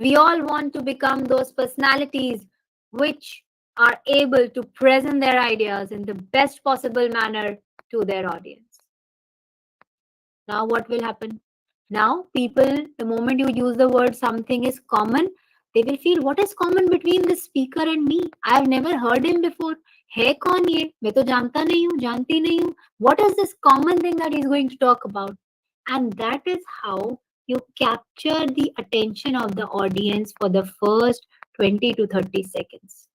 We all want to become those personalities which are able to present their ideas in the best possible manner to their audience. Now, what will happen? Now, people, the moment you use the word something is common, they will feel what is common between the speaker and me. I have never heard him before. है कौन ये? मैं तो जानता नहीं हूँ, जानती नहीं हूँ. What is this common thing that he's going to talk about? And that is how you capture the attention of the audience for the first 20 to 30 seconds.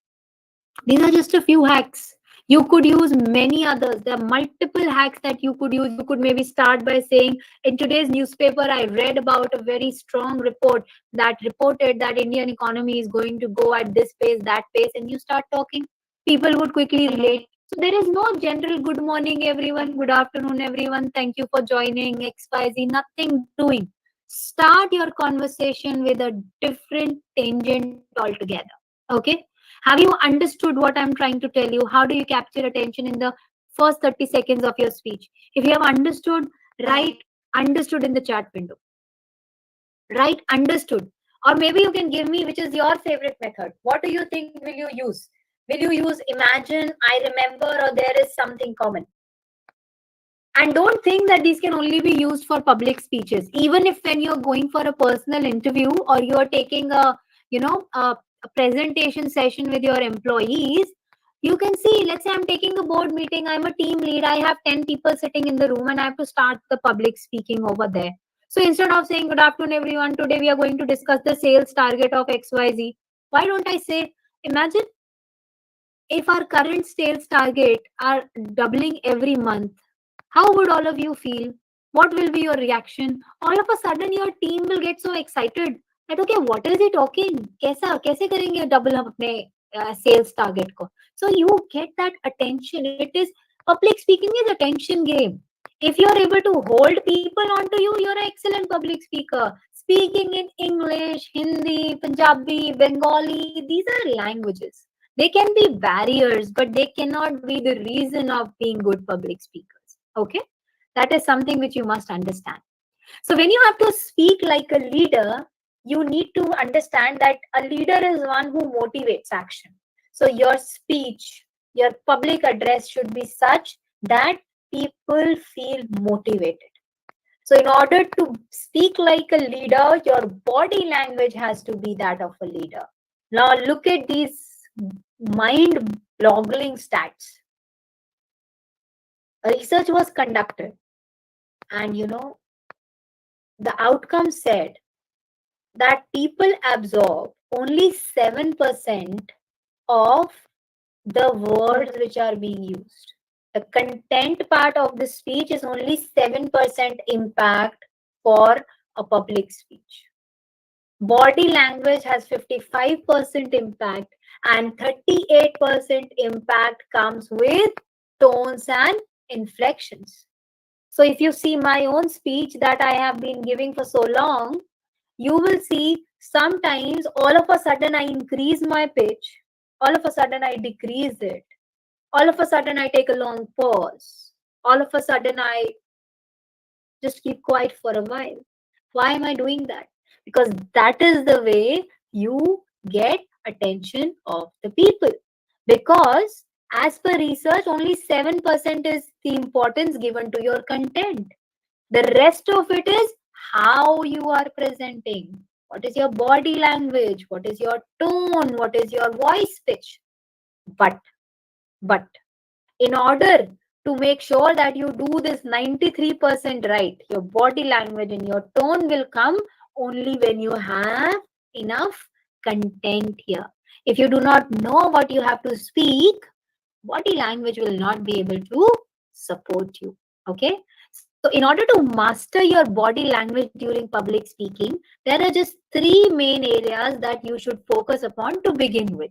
These are just a few hacks. You could use many others. There are multiple hacks that you could use. You could maybe start by saying, in today's newspaper, I read about a very strong report that reported that Indian economy is going to go at this pace, that pace, and you start talking. People would quickly relate. So there is no general good morning, everyone, good afternoon, everyone. Thank you for joining XYZ. Nothing doing. Start your conversation with a different tangent altogether. Okay? Have you understood what I'm trying to tell you? How do you capture attention in the first 30 seconds of your speech? If you have understood, write understood in the chat window. Write understood. Or maybe you can give me which is your favorite method. What do you think will you use? Will you use imagine, I remember, or there is something common? And don't think that these can only be used for public speeches. Even if when you're going for a personal interview or you're taking a presentation session with your employees, you can see, let's say I'm taking a board meeting, I'm a team lead, I have 10 people sitting in the room and I have to start the public speaking over there. So instead of saying, good afternoon, everyone, today we are going to discuss the sales target of XYZ, why don't I say, imagine if our current sales target are doubling every month, how would all of you feel? What will be your reaction? All of a sudden, your team will get so excited that okay, what is he talking? कैसे करेंगे double हम अपने sales target को? So you get that attention. It is public speaking is attention game. If you are able to hold people onto you, you're an excellent public speaker. Speaking in English, Hindi, Punjabi, Bengali, these are languages. They can be barriers, but they cannot be the reason of being good public speakers. Okay? That is something which you must understand. So when you have to speak like a leader, you need to understand that a leader is one who motivates action. So your speech, your public address should be such that people feel motivated. So in order to speak like a leader, your body language has to be that of a leader. Now look at these mind-boggling stats. A research was conducted and the outcome said that people absorb only 7% of the words which are being used. The content part of the speech is only 7% impact for a public speech. Body language has 55% impact and 38% impact comes with tones and inflections. So if you see my own speech that I have been giving for so long, you will see sometimes all of a sudden I increase my pitch, all of a sudden I decrease it, all of a sudden I take a long pause, all of a sudden I just keep quiet for a while. Why am I doing that? Because that is the way you get attention of the people. Because as per research, only 7% is the importance given to your content. The rest of it is how you are presenting. What is your body language? What is your tone? What is your voice pitch? But, but in order to make sure that you do this 93% right, your body language and your tone will come only when you have enough content here. If you do not know what you have to speak, body language will not be able to support you. Okay. So in order to master your body language during public speaking, there are just three main areas that you should focus upon to begin with.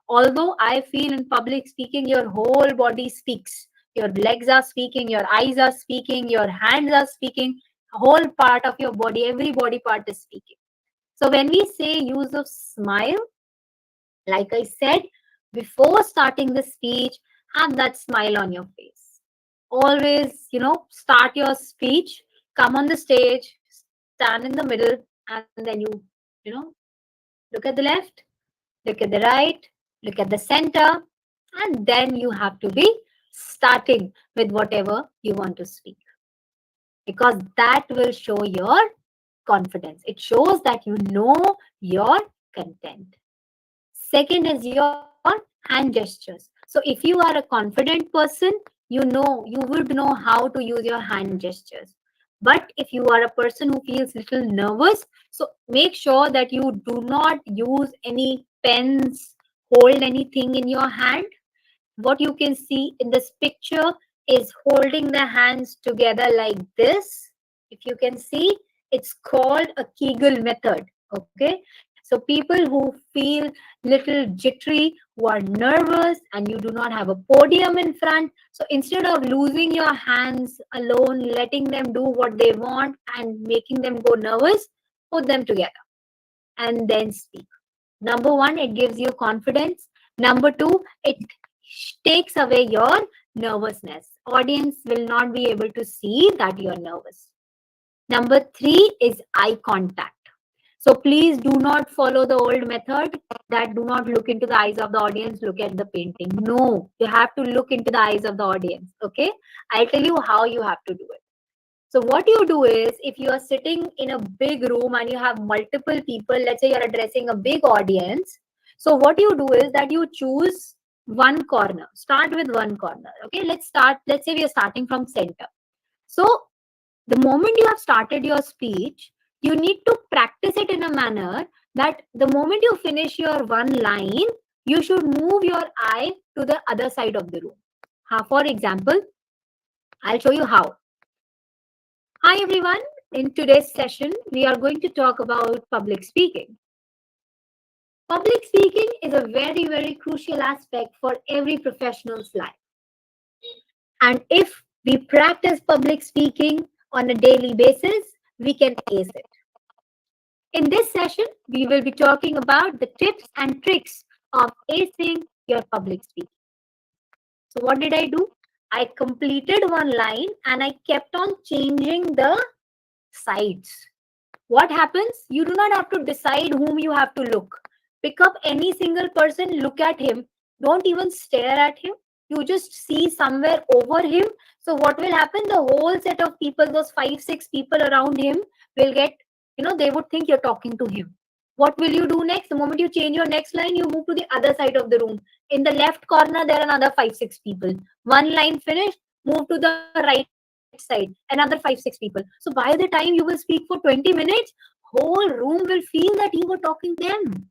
Although I feel in public speaking, your whole body speaks. Your legs are speaking, your eyes are speaking, your hands are speaking, whole part of your body, every body part is speaking. So when we say use of smile, like I said, before starting the speech, have that smile on your face. Always, start your speech, come on the stage, stand in the middle, and then you know, look at the left, look at the right, look at the center, and then you have to be starting with whatever you want to speak, because that will show your confidence. It shows that you know your content. Second is your hand gestures. So if you are a confident person, you would know how to use your hand gestures. But if you are a person who feels little nervous, so make sure that you do not use any pens, hold anything in your hand. What you can see in this picture is holding the hands together like this. If you can see, it's called a Kegel method. Okay. So people who feel little jittery, who are nervous, and you do not have a podium in front. So instead of losing your hands alone, letting them do what they want and making them go nervous, put them together and then speak. Number one, it gives you confidence. Number two, it takes away your nervousness. Audience will not be able to see that you're nervous. Number three is eye contact. So please do not follow the old method that do not look into the eyes of the audience, look at the painting. No, you have to look into the eyes of the audience. Okay. I'll tell you how you have to do it. So what you do is, if you are sitting in a big room and you have multiple people, let's say you're addressing a big audience. So what you do is that you choose one corner, start with one corner. Okay, let's say we are starting from center. So the moment you have started your speech, you need to practice it in a manner that the moment you finish your one line, you should move your eye to the other side of the room. For example, I'll show you how. Hi everyone, in today's session, we are going to talk about public speaking. Public speaking is a very, very crucial aspect for every professional's life. And if we practice public speaking on a daily basis, we can ace it. In this session, we will be talking about the tips and tricks of acing your public speaking. So what did I do? I completed one line and I kept on changing the sides. What happens? You do not have to decide whom you have to look. Pick up any single person, look at him. Don't even stare at him. You just see somewhere over him. So what will happen? The whole set of people, those 5, 6 people around him will get, they would think you're talking to him. What will you do next? The moment you change your next line, you move to the other side of the room. In the left corner, there are another 5, 6 people. One line finished, move to the right side, another 5, 6 people. So by the time you will speak for 20 minutes, whole room will feel that you were talking to them.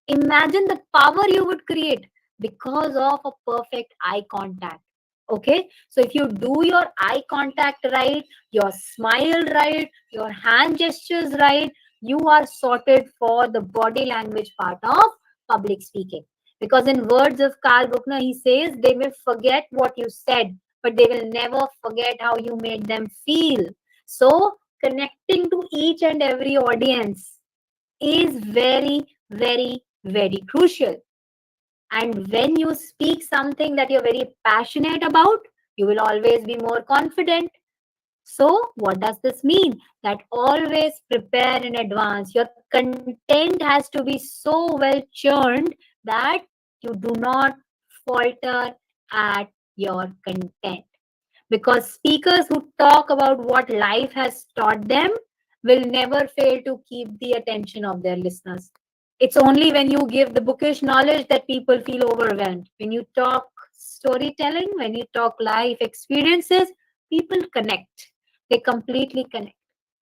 Imagine the power you would create because of a perfect eye contact. Okay, so if you do your eye contact right, your smile right, your hand gestures right, you are sorted for the body language part of public speaking. Because in words of Carl Bruckner, he says they may forget what you said, but they will never forget how you made them feel. So connecting to each and every audience is very, very, very crucial. And when you speak something that you're very passionate about, you will always be more confident. So, what does this mean? That always prepare in advance. Your content has to be so well churned that you do not falter at your content. Because speakers who talk about what life has taught them will never fail to keep the attention of their listeners. It's only when you give the bookish knowledge that people feel overwhelmed. When you talk storytelling, when you talk life experiences, people connect. They completely connect,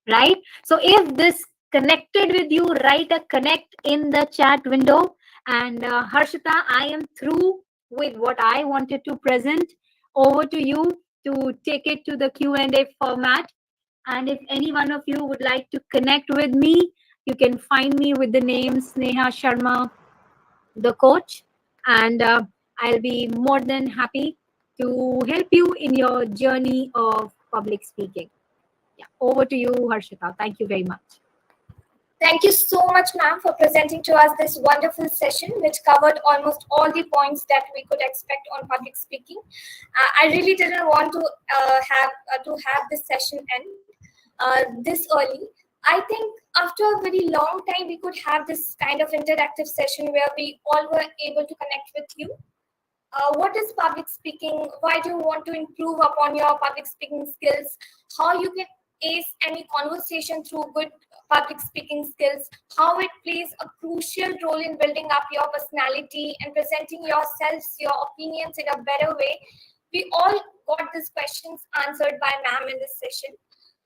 right? So if this connected with you, write a connect in the chat window. And Harshita, I am through with what I wanted to present. Over to you to take it to the Q&A format. And if any one of you would like to connect with me, you can find me with the name Sneha Sharma, the coach. And I'll be more than happy to help you in your journey of public speaking. Yeah, over to you, Harshita. Thank you very much. Thank you so much, ma'am, for presenting to us this wonderful session, which covered almost all the points that we could expect on public speaking. I really didn't want to have this session end this early. I think after a very long time, we could have this kind of interactive session where we all were able to connect with you. What is public speaking? Why do you want to improve upon your public speaking skills? How you can ace any conversation through good public speaking skills? How it plays a crucial role in building up your personality and presenting yourselves, your opinions in a better way? We all got these questions answered by ma'am in this session.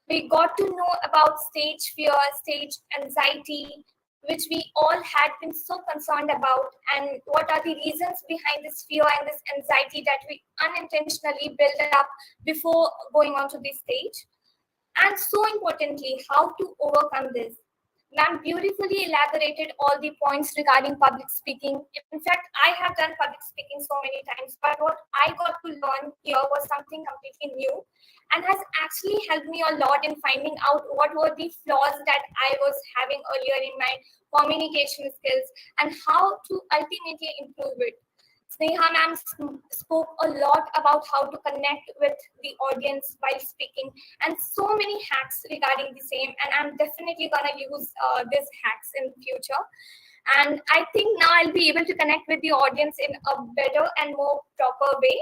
We got to know about stage fear, stage anxiety, which we all had been so concerned about, and what are the reasons behind this fear and this anxiety that we unintentionally build up before going onto the stage. And so importantly, how to overcome this. Ma'am beautifully elaborated all the points regarding public speaking. In fact, I have done public speaking so many times, but what I got to learn here was something completely new and has actually helped me a lot in finding out what were the flaws that I was having earlier in my communication skills and how to ultimately improve it. Sneha ma'am spoke a lot about how to connect with the audience while speaking and so many hacks regarding the same. And I'm definitely going to use these hacks in the future. And I think now I'll be able to connect with the audience in a better and more proper way.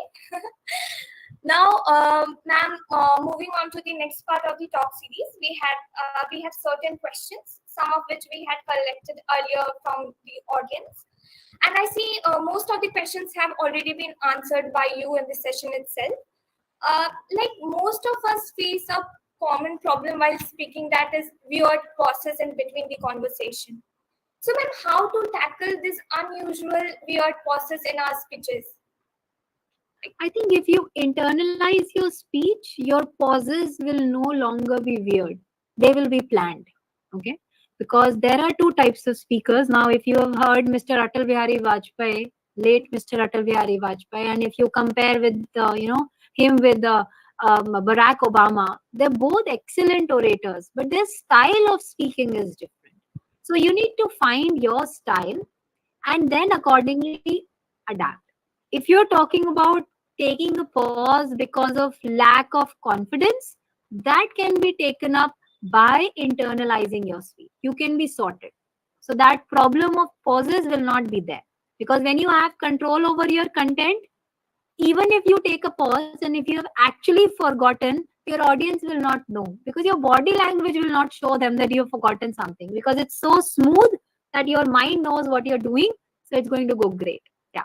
Now, ma'am, moving on to the next part of the talk series, we have certain questions, some of which we had collected earlier from the audience. And I see most of the questions have already been answered by you in the session itself. Like most of us face a common problem while speaking, that is weird pauses in between the conversation. So, ma'am, how to tackle this unusual weird pauses in our speeches? I think if you internalize your speech, your pauses will no longer be weird. They will be planned. Okay. Because there are two types of speakers. Now, if you have heard Mr. Atal Bihari Vajpayee, late Mr. Atal Bihari Vajpayee, and if you compare with, him with Barack Obama, they're both excellent orators, but their style of speaking is different. So you need to find your style and then accordingly adapt. If you're talking about taking a pause because of lack of confidence, that can be taken up by internalizing your speech. You can be sorted. So that problem of pauses will not be there. Because when you have control over your content, even if you take a pause and if you have actually forgotten, your audience will not know because your body language will not show them that you have forgotten something because it's so smooth that your mind knows what you're doing. So it's going to go great. Yeah.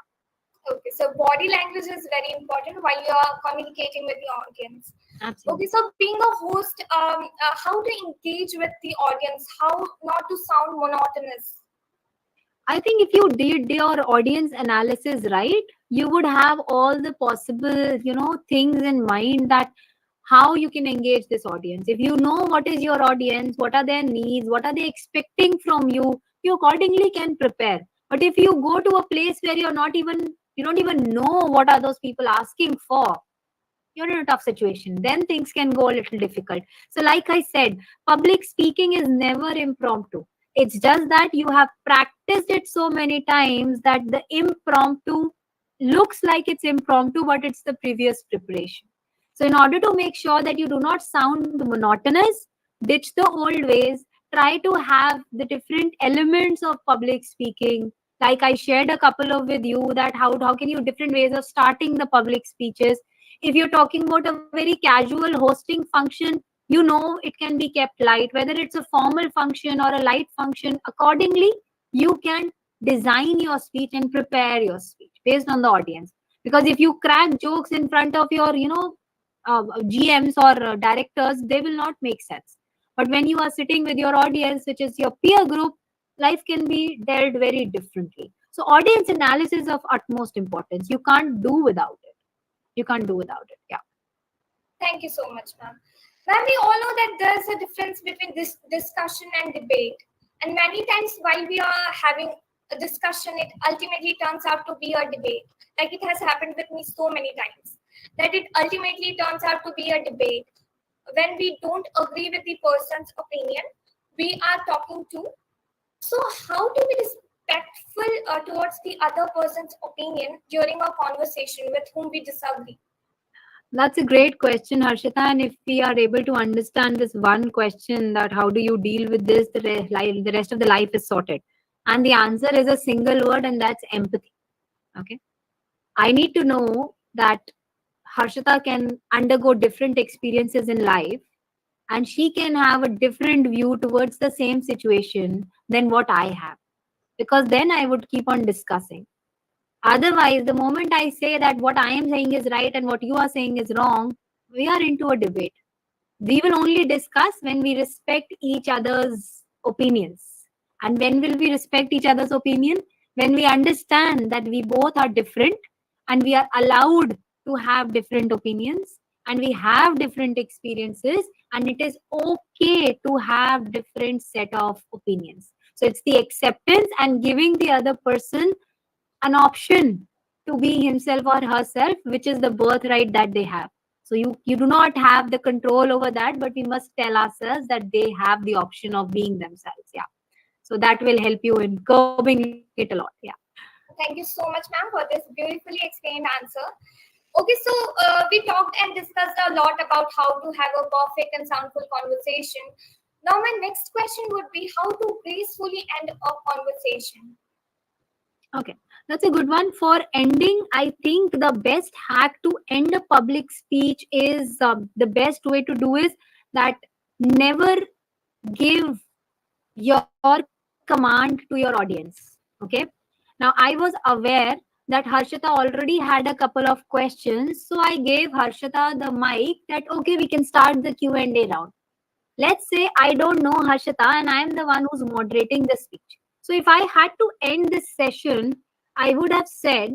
Okay, so body language is very important while you are communicating with the audience. Absolutely. Okay, so being a host, how to engage with the audience, how not to sound monotonous. I think if you did your audience analysis right, you would have all the possible, things in mind that how you can engage this audience. If you know what is your audience, what are their needs, what are they expecting from you, you accordingly can prepare. But if you go to a place where you don't even know what are those people asking for, you're in a tough situation. Then things can go a little difficult. So, like I said, public speaking is never impromptu. It's just that you have practiced it so many times that the impromptu looks like it's impromptu, but it's the previous preparation. So, in order to make sure that you do not sound monotonous, ditch the old ways, try to have the different elements of public speaking. Like I shared a couple of with you, that how can you different ways of starting the public speeches. If you're talking about a very casual hosting function, you know it can be kept light, whether it's a formal function or a light function. Accordingly, you can design your speech and prepare your speech based on the audience. Because if you crack jokes in front of your GMs or directors, they will not make sense. But when you are sitting with your audience, which is your peer group, life can be dealt very differently. So audience analysis of utmost importance. You can't do without it. You can't do without it. Yeah. Thank you so much, ma'am. Ma'am, we all know that there's a difference between this discussion and debate. And many times while we are having a discussion, it ultimately turns out to be a debate. Like it has happened with me so many times, that it ultimately turns out to be a debate. When we don't agree with the person's opinion, we are talking to. So how to be respectful towards the other person's opinion during a conversation with whom we disagree? That's a great question, Harshita. And if we are able to understand this one question, that how do you deal with this, the rest of the life is sorted. And the answer is a single word, and that's empathy. Okay. I need to know that Harshita can undergo different experiences in life, and she can have a different view towards the same situation than what I have. Because then I would keep on discussing. Otherwise, the moment I say that what I am saying is right and what you are saying is wrong, we are into a debate. We will only discuss when we respect each other's opinions. And when will we respect each other's opinion? When we understand that we both are different and we are allowed to have different opinions and we have different experiences, and it is okay to have different set of opinions. So it's the acceptance and giving the other person an option to be himself or herself, which is the birthright that they have. So you do not have the control over that, but we must tell ourselves that they have the option of being themselves. Yeah. So that will help you in curbing it a lot. Yeah. Thank you so much, ma'am, for this beautifully explained answer. Okay, so we talked and discussed a lot about how to have a perfect and soundful conversation. Now, my next question would be how to gracefully end a conversation. Okay, that's a good one. For ending, I think the best hack to end a public speech is the best way to do is that never give your command to your audience. Okay. Now, I was aware that Harshita already had a couple of questions, so I gave Harshita the mic that okay, we can start the Q&A round. Let's say I don't know Harshita and I am the one who's moderating the speech. So if I had to end this session, I would have said,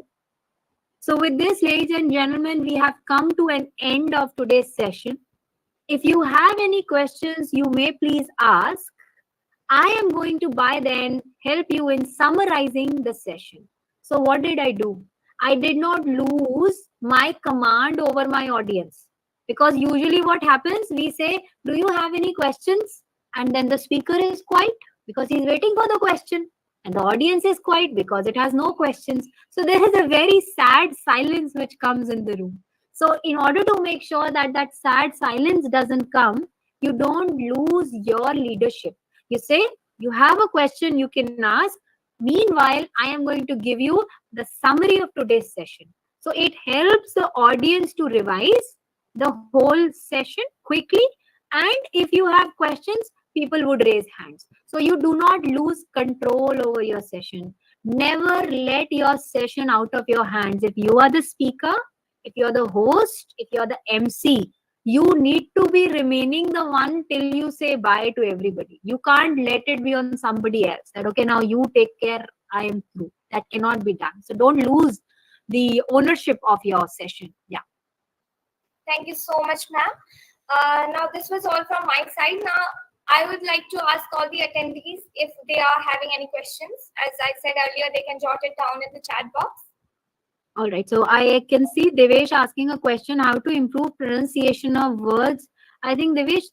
so with this, ladies and gentlemen, we have come to an end of today's session. If you have any questions, you may please ask. I am going to by then help you in summarizing the session. So what did I do? I did not lose my command over my audience. Because usually what happens, we say, do you have any questions? And then the speaker is quiet because he's waiting for the question. And the audience is quiet because it has no questions. So there is a very sad silence which comes in the room. So in order to make sure that that sad silence doesn't come, you don't lose your leadership. You say, you have a question you can ask. Meanwhile, I am going to give you the summary of today's session. So it helps the audience to revise the whole session quickly. And if you have questions, people would raise hands. So you do not lose control over your session. Never let your session out of your hands. If you are the speaker, if you're the host, if you're the MC, you need to be remaining the one till you say bye to everybody. You can't let it be on somebody else that okay, now you take care, I am through. That cannot be done. So don't lose the ownership of your session. Yeah. Thank you so much, ma'am. Now, this was all from my side. Now, I would like to ask all the attendees if they are having any questions. As I said earlier, they can jot it down in the chat box. All right. So I can see Devesh asking a question: how to improve pronunciation of words. I think Devesh,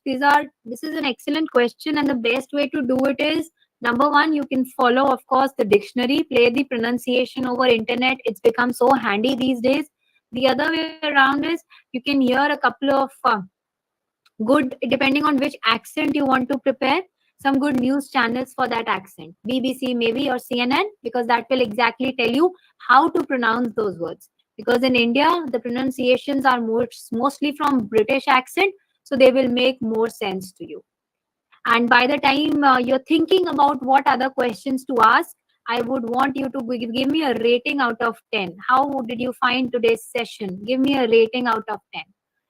this is an excellent question, and the best way to do it is number one, you can follow, of course, the dictionary, play the pronunciation over internet. It's become so handy these days. The other way around is you can hear a couple of good, depending on which accent you want to prepare, some good news channels for that accent, BBC maybe, or CNN, because that will exactly tell you how to pronounce those words. Because in India the pronunciations are mostly from British accent, so they will make more sense to you. And by the time you're thinking about what other questions to ask, I would want you to give me a rating out of 10. How did you find today's session? Give me a rating out of 10.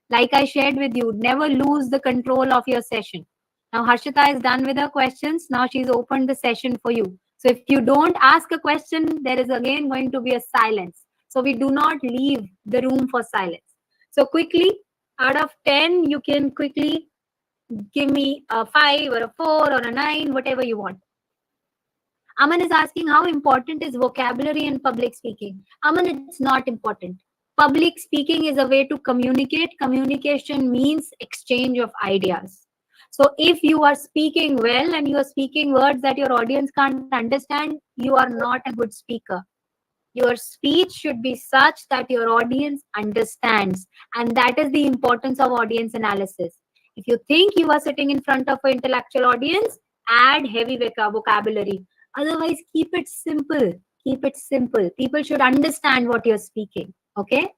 Like I shared with you, never lose the control of your session. Now, Harshita is done with her questions. Now she's opened the session for you. So if you don't ask a question, there is again going to be a silence. So we do not leave the room for silence. So quickly, out of 10, you can quickly give me a 5 or a 4 or a 9, whatever you want. Aman is asking how important is vocabulary in public speaking. Aman, it's not important. Public speaking is a way to communicate. Communication means exchange of ideas. So if you are speaking well and you are speaking words that your audience can't understand, you are not a good speaker. Your speech should be such that your audience understands. And that is the importance of audience analysis. If you think you are sitting in front of an intellectual audience, add heavy vocabulary. Otherwise, keep it simple. Keep it simple. People should understand what you're speaking. Okay?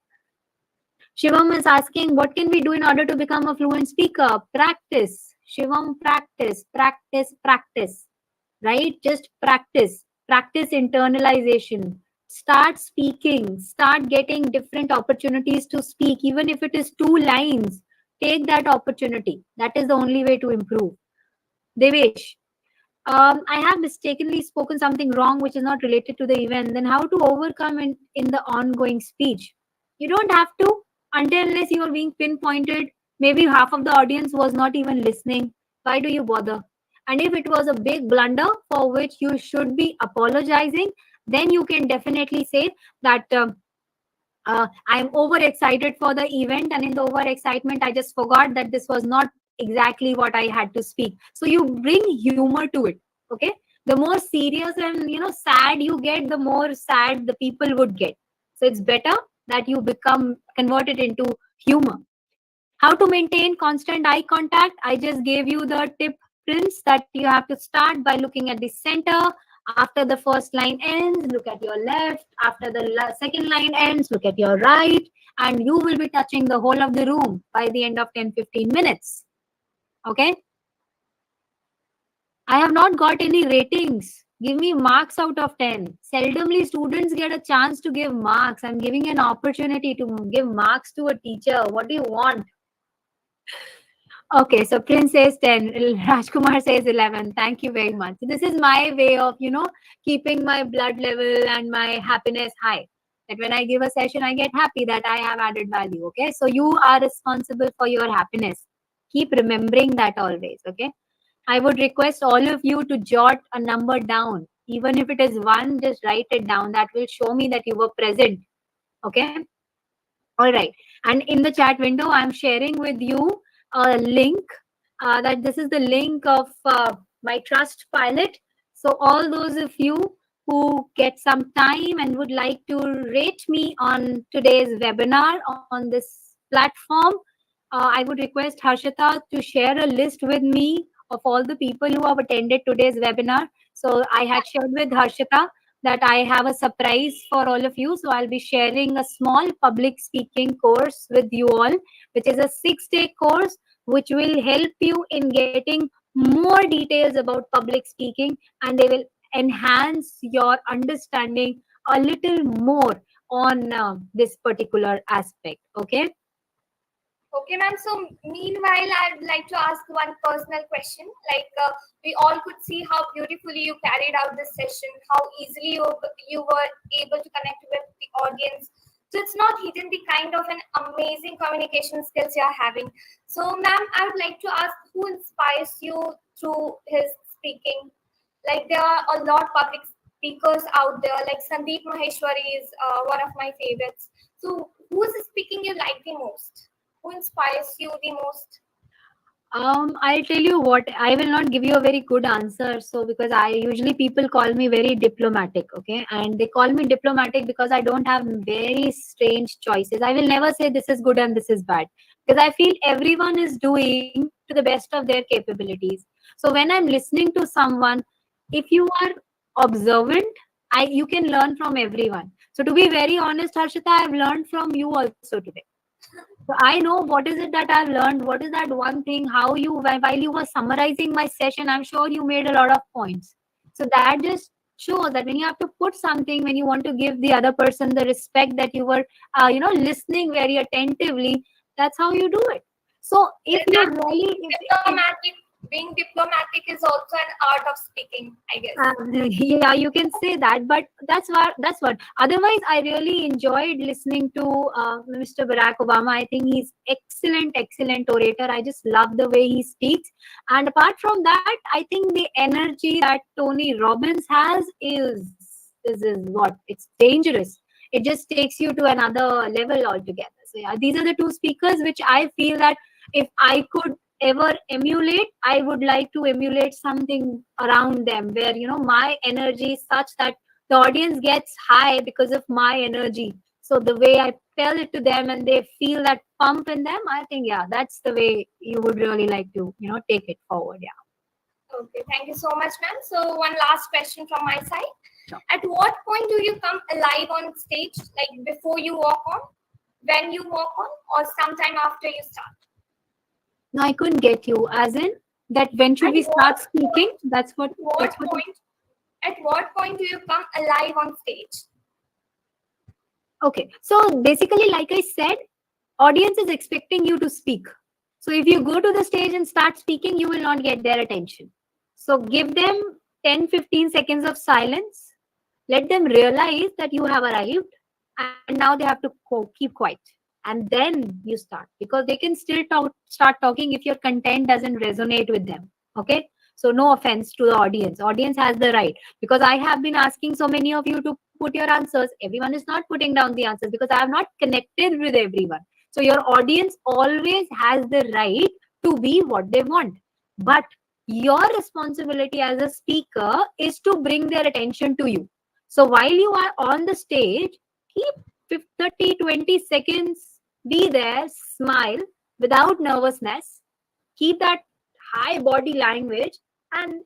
Shivam is asking, what can we do in order to become a fluent speaker? Practice. Shivam, practice, practice, practice. Right? Just practice. Practice internalization. Start speaking. Start getting different opportunities to speak, even if it is 2 lines. Take that opportunity. That is the only way to improve. Devesh, I have mistakenly spoken something wrong which is not related to the event. Then how to overcome in the ongoing speech? You don't have to, until unless you are being pinpointed. Maybe half of the audience was not even listening. Why do you bother? And if it was a big blunder for which you should be apologizing, then you can definitely say that I'm overexcited for the event, and in the overexcitement, I just forgot that this was not exactly what I had to speak. So you bring humor to it. Okay. The more serious and sad you get, the more sad the people would get. So it's better that you become converted into humor. How to maintain constant eye contact? I just gave you the tip, Prince, that you have to start by looking at the center. After the first line ends, look at your left. After the second line ends, look at your right. And you will be touching the whole of the room by the end of 10-15 minutes. Okay? I have not got any ratings. Give me marks out of 10. Seldomly students get a chance to give marks. I'm giving an opportunity to give marks to a teacher. What do you want? Okay, so Prince says 10, Rajkumar says 11. Thank you very much. This is my way of, keeping my blood level and my happiness high. That when I give a session, I get happy that I have added value. Okay, so you are responsible for your happiness. Keep remembering that always. Okay, I would request all of you to jot a number down. Even if it is 1, just write it down. That will show me that you were present. Okay, all right. And in the chat window, I'm sharing with you a link that this is the link of my Trust Pilot. So all those of you who get some time and would like to rate me on today's webinar on this platform, I would request Harshita to share a list with me of all the people who have attended today's webinar. So I had shared with Harshita that I have a surprise for all of you. So I'll be sharing a small public speaking course with you all, which is a 6-day course, which will help you in getting more details about public speaking, and they will enhance your understanding a little more on this particular aspect. Okay. Okay, ma'am. So, meanwhile, I'd like to ask one personal question. Like, we all could see how beautifully you carried out this session, how easily you were able to connect with the audience. So, it's not hidden the kind of an amazing communication skills you're having. So, ma'am, I would like to ask who inspires you through his speaking? Like, there are a lot of public speakers out there. Like Sandeep Maheshwari is one of my favorites. So, who is speaking you like the most? Who inspires you the most? I'll tell you what, I will not give you a very good answer. So, because I usually people call me very diplomatic, okay? And they call me diplomatic because I don't have very strange choices. I will never say this is good and this is bad because I feel everyone is doing to the best of their capabilities. So, when I'm listening to someone, if you are observant, you can learn from everyone. So, to be very honest, Harshita, I've learned from you also today. So I know what is it that I've learned, what is that one thing, how you, while you were summarizing my session, I'm sure you made a lot of points. So that just shows that when you have to put something, when you want to give the other person the respect that you were, listening very attentively, that's how you do it. So if you Exactly. really, if Diplomatic. Being diplomatic is also an art of speaking, I guess. yeah, you can say that, but that's what. Otherwise, I really enjoyed listening to Mr. Barack Obama. I think he's excellent orator. I just love the way he speaks. And apart from that, I think the energy that Tony Robbins has is what it's dangerous. It just takes you to another level altogether. So yeah, these are the two speakers which I feel that if I could ever emulate, I would like to emulate something around them where, my energy is such that the audience gets high because of my energy. So the way I tell it to them and they feel that pump in them, I think, yeah, that's the way you would really like to, take it forward. Yeah. Okay, thank you so much, ma'am. So, one last question from my side. Sure. At what point do you come alive on stage? Like before you walk on, when you walk on, or sometime after you start? No, I couldn't get you. As in that when should At we what start speaking? point? That's what At what that's what point? At what point do you come alive on stage? okay. So basically, like I said, audience is expecting you to speak. So if you go to the stage and start speaking, you will not get their attention. So give them 10-15 seconds of silence. Let them realize that you have arrived and now they have to keep quiet. And then you start because they can still start talking if your content doesn't resonate with them. Okay. So no offense to the audience. Audience has the right because I have been asking so many of you to put your answers. Everyone is not putting down the answers because I have not connected with everyone. So your audience always has the right to be what they want. But your responsibility as a speaker is to bring their attention to you. So while you are on the stage, keep 30, 20 seconds, be there, smile without nervousness, keep that high body language, and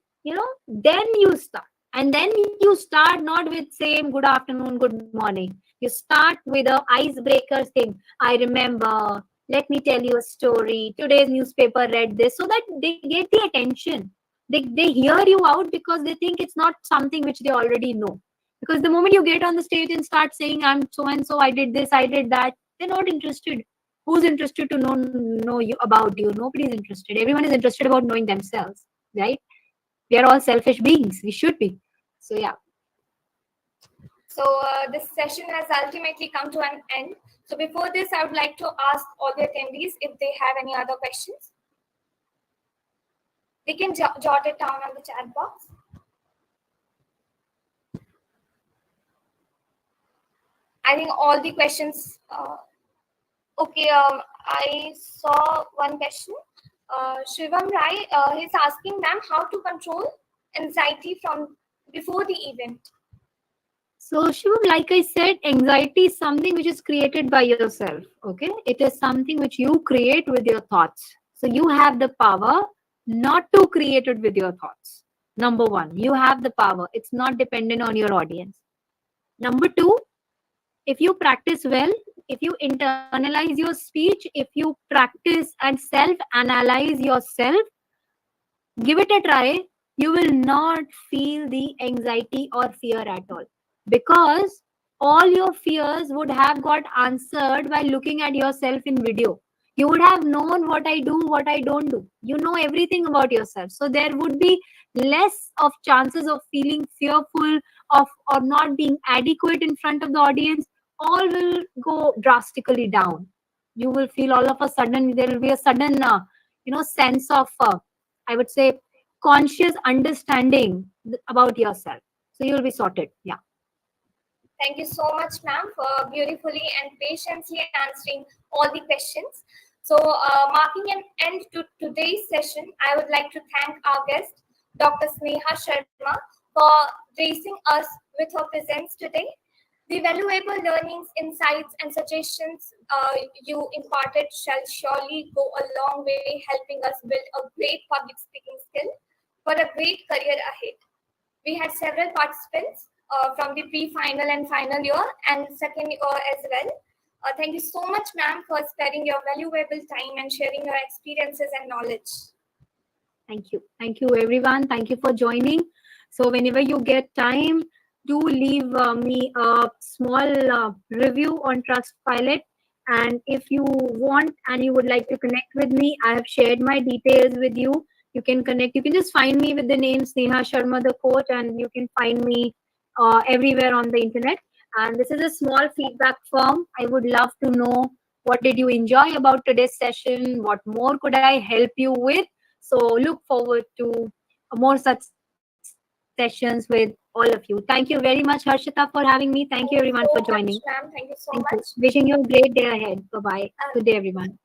then you start. And then you start not with same good afternoon, good morning. You start with a icebreaker thing. I remember, let me tell you a story. Today's newspaper read this, so that they get the attention. They hear you out because they think it's not something which they already know. Because the moment you get on the stage and start saying, I'm so and so, I did this, I did that, they're not interested. Who's interested to know you about you? Nobody's interested. Everyone is interested about knowing themselves, right? We are all selfish beings. We should be. So yeah. So, this session has ultimately come to an end. So, before this, I would like to ask all the attendees if they have any other questions. They can jot it down on the chat box. I think all the questions. Okay, I saw one question. Shivam Rai, he's asking, ma'am, how to control anxiety from before the event. So Shivam, like I said, anxiety is something which is created by yourself. Okay, it is something which you create with your thoughts. So you have the power not to create it with your thoughts. Number one, you have the power. It's not dependent on your audience. Number two, if you practice well, if you internalize your speech, if you practice and self analyze yourself, give it a try, you will not feel the anxiety or fear at all, because all your fears would have got answered by looking at yourself in video. You would have known what I do, what I don't do. You know everything about yourself, so there would be less of chances of feeling fearful of or not being adequate in front of the audience. All will go drastically down. You will feel all of a sudden there will be a sudden sense of I would say conscious understanding about yourself. So you'll be sorted. Yeah. Thank you so much, ma'am, for beautifully and patiently answering all the questions. So, marking an end to today's session, I would like to thank our guest, Dr. Sneha Sharma, for gracing us with her presence today. The valuable learnings, insights, and suggestions you imparted shall surely go a long way helping us build a great public speaking skill for a great career ahead. We had several participants from the pre-final and final year and second year as well. Thank you so much, ma'am, for sparing your valuable time and sharing your experiences and knowledge. Thank you. Thank you, everyone. Thank you for joining. So whenever you get time, do leave me a small review on Trustpilot. And if you want and you would like to connect with me, I have shared my details with you. You can connect. You can just find me with the name Sneha Sharma, the coach, and you can find me everywhere on the internet. And this is a small feedback form. I would love to know what did you enjoy about today's session? What more could I help you with? So look forward to more such sessions with all of you. Thank you very much, Harshita, for having me. Thank you, everyone, for Thank you joining. so much, ma'am. Thank you so Thank you. much. Wishing you a great day ahead. Bye bye. Good day, everyone.